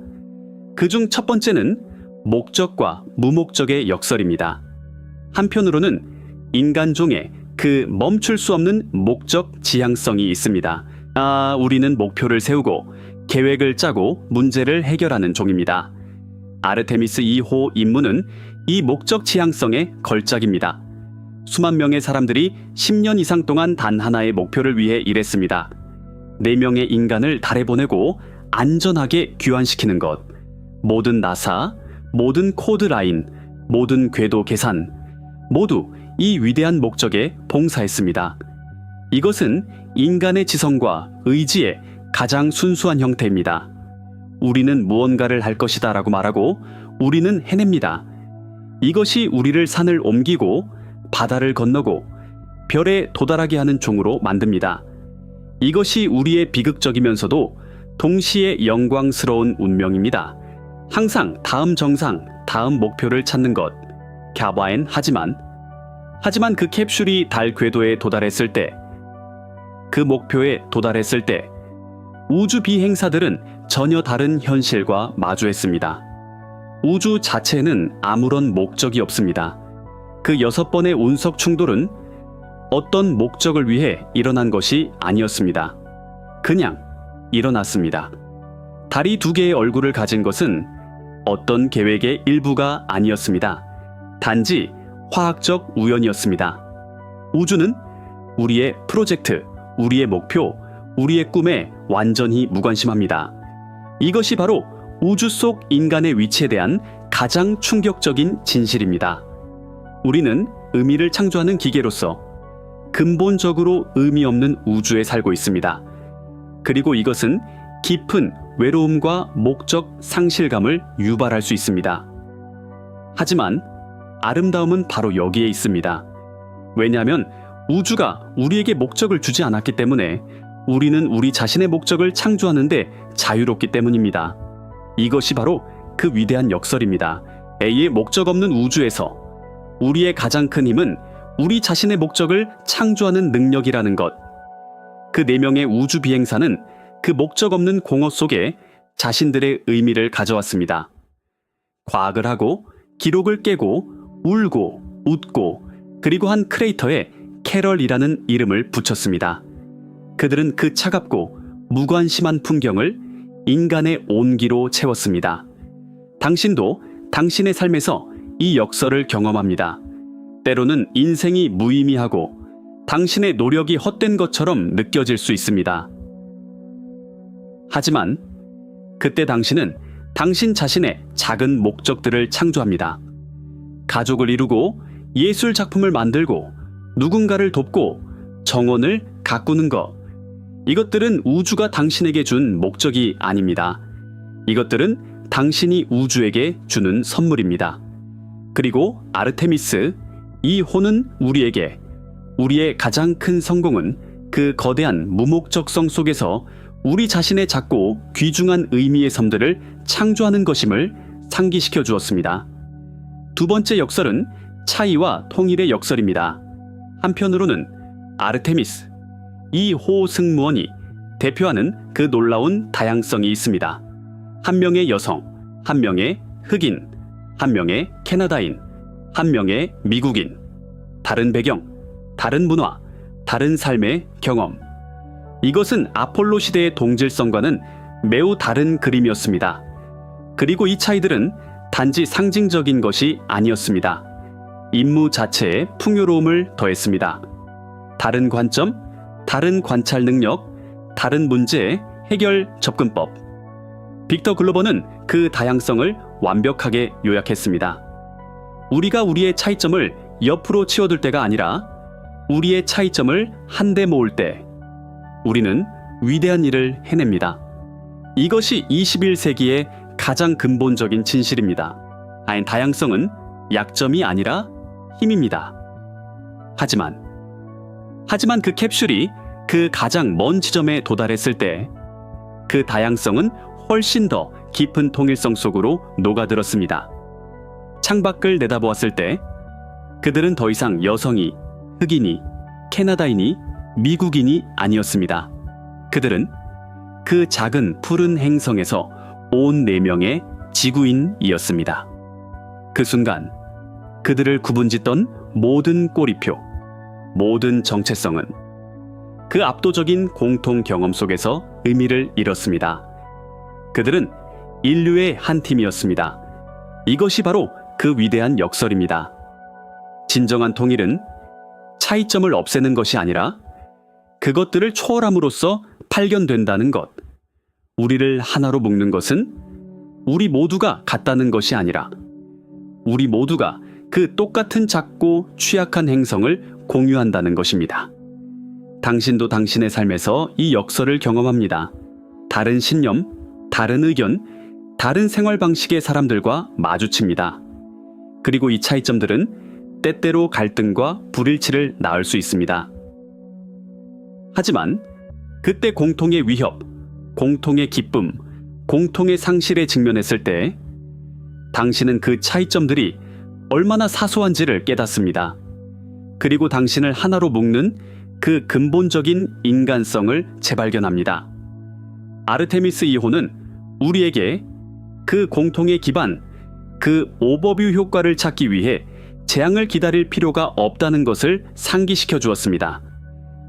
그중 첫 번째는 목적과 무목적의 역설입니다. 한편으로는 인간종의 그 멈출 수 없는 목적 지향성이 있습니다. 우리는 목표를 세우고 계획을 짜고 문제를 해결하는 종입니다. 아르테미스 2호 임무는 이 목적 지향성의 걸작입니다. 수만 명의 사람들이 10년 이상 동안 단 하나의 목표를 위해 일했습니다. 4명의 인간을 달에 보내고 안전하게 귀환시키는 것. 모든 나사, 모든 코드라인, 모든 궤도 계산, 모두 이 위대한 목적에 봉사했습니다. 이것은 인간의 지성과 의지의 가장 순수한 형태입니다. 우리는 무언가를 할 것이다 라고 말하고 우리는 해냅니다. 이것이 우리를 산을 옮기고 바다를 건너고 별에 도달하게 하는 종으로 만듭니다. 이것이 우리의 비극적이면서도 동시에 영광스러운 운명입니다. 항상 다음 정상, 다음 목표를 찾는 것. 갸바엔 하지만 그 캡슐이 달 궤도에 도달했을 때, 그 목표에 도달했을 때 우주 비행사들은 전혀 다른 현실과 마주했습니다. 우주 자체는 아무런 목적이 없습니다. 그 6번의 운석 충돌은 어떤 목적을 위해 일어난 것이 아니었습니다. 그냥 일어났습니다. 달이 2개의 얼굴을 가진 것은 어떤 계획의 일부가 아니었습니다. 단지 화학적 우연이었습니다. 우주는 우리의 프로젝트, 우리의 목표, 우리의 꿈에 완전히 무관심합니다. 이것이 바로 우주 속 인간의 위치에 대한 가장 충격적인 진실입니다. 우리는 의미를 창조하는 기계로서 근본적으로 의미 없는 우주에 살고 있습니다. 그리고 이것은 깊은 외로움과 목적 상실감을 유발할 수 있습니다. 하지만 아름다움은 바로 여기에 있습니다. 왜냐하면 우주가 우리에게 목적을 주지 않았기 때문에 우리는 우리 자신의 목적을 창조하는데 자유롭기 때문입니다. 이것이 바로 그 위대한 역설입니다. A의 목적 없는 우주에서 우리의 가장 큰 힘은 우리 자신의 목적을 창조하는 능력이라는 것. 그 4명의 우주 비행사는 그 목적 없는 공허 속에 자신들의 의미를 가져왔습니다. 과학을 하고 기록을 깨고 울고 웃고 그리고 한 크레이터에 캐럴이라는 이름을 붙였습니다. 그들은 그 차갑고 무관심한 풍경을 인간의 온기로 채웠습니다. 당신도 당신의 삶에서 이 역설을 경험합니다. 때로는 인생이 무의미하고 당신의 노력이 헛된 것처럼 느껴질 수 있습니다. 하지만 그때 당신은 당신 자신의 작은 목적들을 창조합니다. 가족을 이루고 예술 작품을 만들고 누군가를 돕고 정원을 가꾸는 것. 이것들은 우주가 당신에게 준 목적이 아닙니다. 이것들은 당신이 우주에게 주는 선물입니다. 그리고 아르테미스, 이 호는 우리에게, 우리의 가장 큰 성공은 그 거대한 무목적성 속에서 우리 자신의 작고 귀중한 의미의 섬들을 창조하는 것임을 상기시켜 주었습니다. 2번째 역설은 차이와 통일의 역설입니다. 한편으로는 아르테미스, 이 호 승무원이 대표하는 그 놀라운 다양성이 있습니다. 한 명의 여성, 한 명의 흑인, 한 명의 캐나다인, 한 명의 미국인, 다른 배경, 다른 문화, 다른 삶의 경험. 이것은 아폴로 시대의 동질성과는 매우 다른 그림이었습니다. 그리고 이 차이들은 단지 상징적인 것이 아니었습니다. 임무 자체에 풍요로움을 더했습니다. 다른 관점, 다른 관찰 능력, 다른 문제의 해결 접근법. 빅터 글로버는 그 다양성을 완벽하게 요약했습니다. 우리가 우리의 차이점을 옆으로 치워둘 때가 아니라 우리의 차이점을 한데 모을 때 우리는 위대한 일을 해냅니다. 이것이 21세기의 가장 근본적인 진실입니다. 다양성은 약점이 아니라 힘입니다. 하지만 그 캡슐이 그 가장 먼 지점에 도달했을 때 그 다양성은 훨씬 더 깊은 통일성 속으로 녹아들었습니다. 창밖을 내다보았을 때 그들은 더 이상 여성이, 흑인이, 캐나다인이, 미국인이 아니었습니다. 그들은 그 작은 푸른 행성에서 온 4명의 지구인이었습니다. 그 순간 그들을 구분짓던 모든 꼬리표, 모든 정체성은 그 압도적인 공통 경험 속에서 의미를 잃었습니다. 그들은 인류의 한 팀이었습니다. 이것이 바로 그 위대한 역설입니다. 진정한 통일은 차이점을 없애는 것이 아니라 그것들을 초월함으로써 발견된다는 것. 우리를 하나로 묶는 것은 우리 모두가 같다는 것이 아니라 우리 모두가 그 똑같은 작고 취약한 행성을 공유한다는 것입니다. 당신도 당신의 삶에서 이 역설을 경험합니다. 다른 신념, 다른 의견, 다른 생활 방식의 사람들과 마주칩니다. 그리고 이 차이점들은 때때로 갈등과 불일치를 낳을 수 있습니다. 하지만 그때 공통의 위협, 공통의 기쁨, 공통의 상실에 직면했을 때 당신은 그 차이점들이 얼마나 사소한지를 깨닫습니다. 그리고 당신을 하나로 묶는 그 근본적인 인간성을 재발견합니다. 아르테미스 2호는 우리에게 그 공통의 기반, 그 오버뷰 효과를 찾기 위해 재앙을 기다릴 필요가 없다는 것을 상기시켜 주었습니다.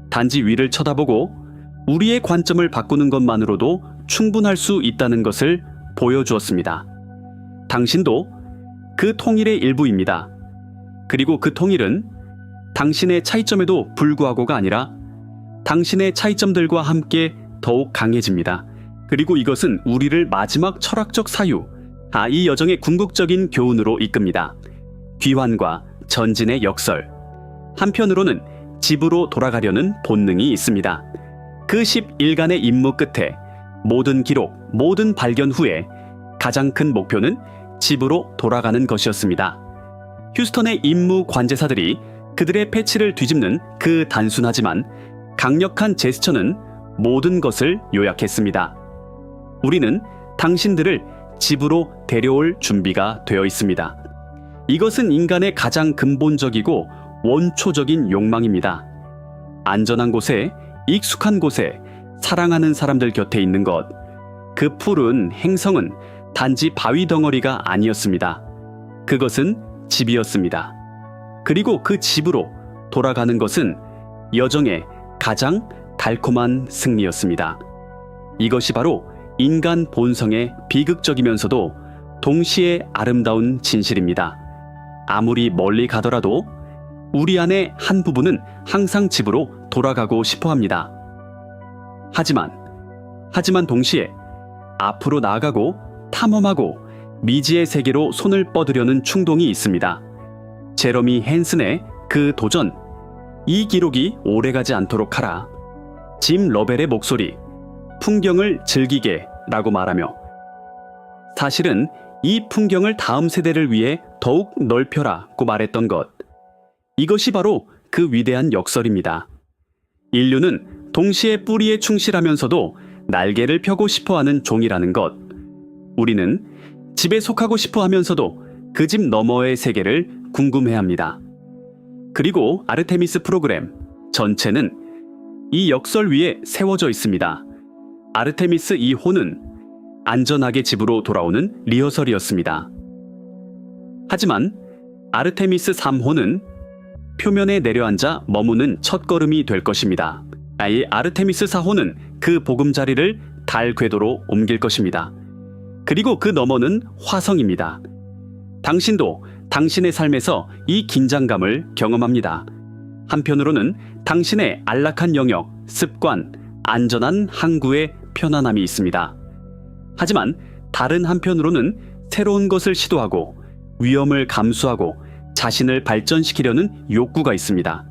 단지 위를 쳐다보고 우리의 관점을 바꾸는 것만으로도 충분할 수 있다는 것을 보여주었습니다. 당신도 그 통일의 일부입니다. 그리고 그 통일은 당신의 차이점에도 불구하고가 아니라 당신의 차이점들과 함께 더욱 강해집니다. 그리고 이것은 우리를 마지막 철학적 사유, 이 여정의 궁극적인 교훈으로 이끕니다. 귀환과 전진의 역설. 한편으로는 집으로 돌아가려는 본능이 있습니다. 그 10일간의 임무 끝에 모든 기록, 모든 발견 후에 가장 큰 목표는 집으로 돌아가는 것이었습니다. 휴스턴의 임무 관제사들이 그들의 패치를 뒤집는 그 단순하지만 강력한 제스처는 모든 것을 요약했습니다. 우리는 당신들을 집으로 데려올 준비가 되어 있습니다. 이것은 인간의 가장 근본적이고 원초적인 욕망입니다. 안전한 곳에, 익숙한 곳에, 사랑하는 사람들 곁에 있는 것. 그 푸른 행성은 단지 바위 덩어리가 아니었습니다. 그것은 집이었습니다. 그리고 그 집으로 돌아가는 것은 여정의 가장 달콤한 승리였습니다. 이것이 바로 인간 본성의 비극적이면서도 동시에 아름다운 진실입니다. 아무리 멀리 가더라도 우리 안의 한 부분은 항상 집으로 돌아가고 싶어 합니다. 하지만 동시에 앞으로 나아가고 탐험하고 미지의 세계로 손을 뻗으려는 충동이 있습니다. 제러미 헨슨의 그 도전, 이 기록이 오래가지 않도록 하라. 짐 러벨의 목소리, 풍경을 즐기게 라고 말하며 사실은 이 풍경을 다음 세대를 위해 더욱 넓혀라고 말했던 것. 이것이 바로 그 위대한 역설입니다. 인류는 동시에 뿌리에 충실하면서도 날개를 펴고 싶어하는 종이라는 것. 우리는 집에 속하고 싶어 하면서도 그 집 너머의 세계를 궁금해합니다. 그리고 아르테미스 프로그램 전체는 이 역설 위에 세워져 있습니다. 아르테미스 2호는 안전하게 집으로 돌아오는 리허설이었습니다. 하지만 아르테미스 3호는 표면에 내려앉아 머무는 첫걸음이 될 것입니다. 이 아르테미스 4호는 그 보금자리를 달 궤도로 옮길 것입니다. 그리고 그 너머는 화성입니다. 당신도 당신의 삶에서 이 긴장감을 경험합니다. 한편으로는 당신의 안락한 영역, 습관, 안전한 항구에 편안함이 있습니다. 하지만 다른 한편으로는 새로운 것을 시도하고 위험을 감수하고 자신을 발전시키려는 욕구가 있습니다.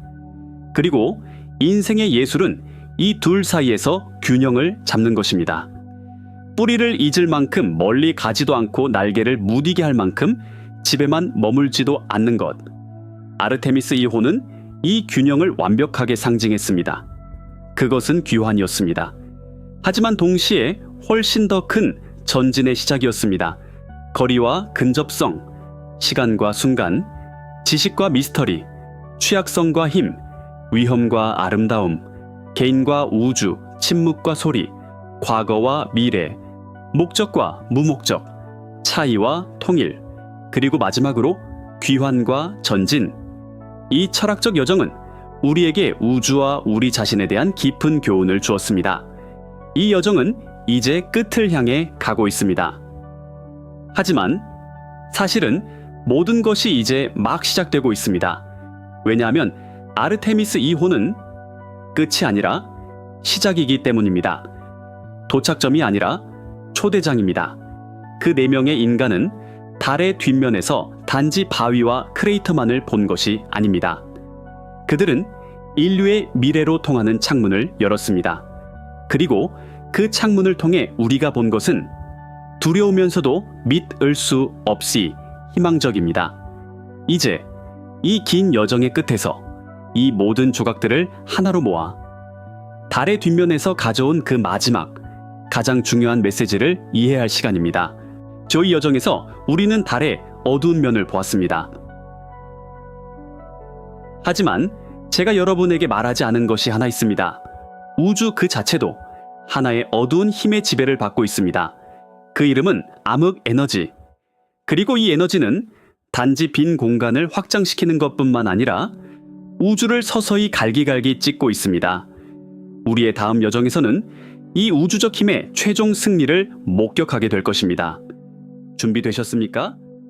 그리고 인생의 예술은 이 둘 사이에서 균형을 잡는 것입니다. 뿌리를 잊을 만큼 멀리 가지도 않고 날개를 무디게 할 만큼 집에만 머물지도 않는 것. 아르테미스 2호는 이 균형을 완벽하게 상징했습니다. 그것은 귀환이었습니다. 하지만 동시에 훨씬 더 큰 전진의 시작이었습니다. 거리와 근접성, 시간과 순간, 지식과 미스터리, 취약성과 힘, 위험과 아름다움, 개인과 우주, 침묵과 소리, 과거와 미래, 목적과 무목적, 차이와 통일, 그리고 마지막으로 귀환과 전진. 이 철학적 여정은 우리에게 우주와 우리 자신에 대한 깊은 교훈을 주었습니다. 이 여정은 이제 끝을 향해 가고 있습니다. 하지만 사실은 모든 것이 이제 막 시작되고 있습니다. 왜냐하면 아르테미스 2호는 끝이 아니라 시작이기 때문입니다. 도착점이 아니라 초대장입니다. 그 4명의 인간은 달의 뒷면에서 단지 바위와 크레이터만을 본 것이 아닙니다. 그들은 인류의 미래로 통하는 창문을 열었습니다. 그리고 그 창문을 통해 우리가 본 것은 두려우면서도 믿을 수 없이 희망적입니다. 이제 이 긴 여정의 끝에서 이 모든 조각들을 하나로 모아 달의 뒷면에서 가져온 그 마지막, 가장 중요한 메시지를 이해할 시간입니다. 저희 여정에서 우리는 달의 어두운 면을 보았습니다. 하지만 제가 여러분에게 말하지 않은 것이 하나 있습니다. 우주 그 자체도 하나의 어두운 힘의 지배를 받고 있습니다. 그 이름은 암흑 에너지. 그리고 이 에너지는 단지 빈 공간을 확장시키는 것뿐만 아니라 우주를 서서히 갈기갈기 찢고 있습니다. 우리의 다음 여정에서는 이 우주적 힘의 최종 승리를 목격하게 될 것입니다. 준비되셨습니까?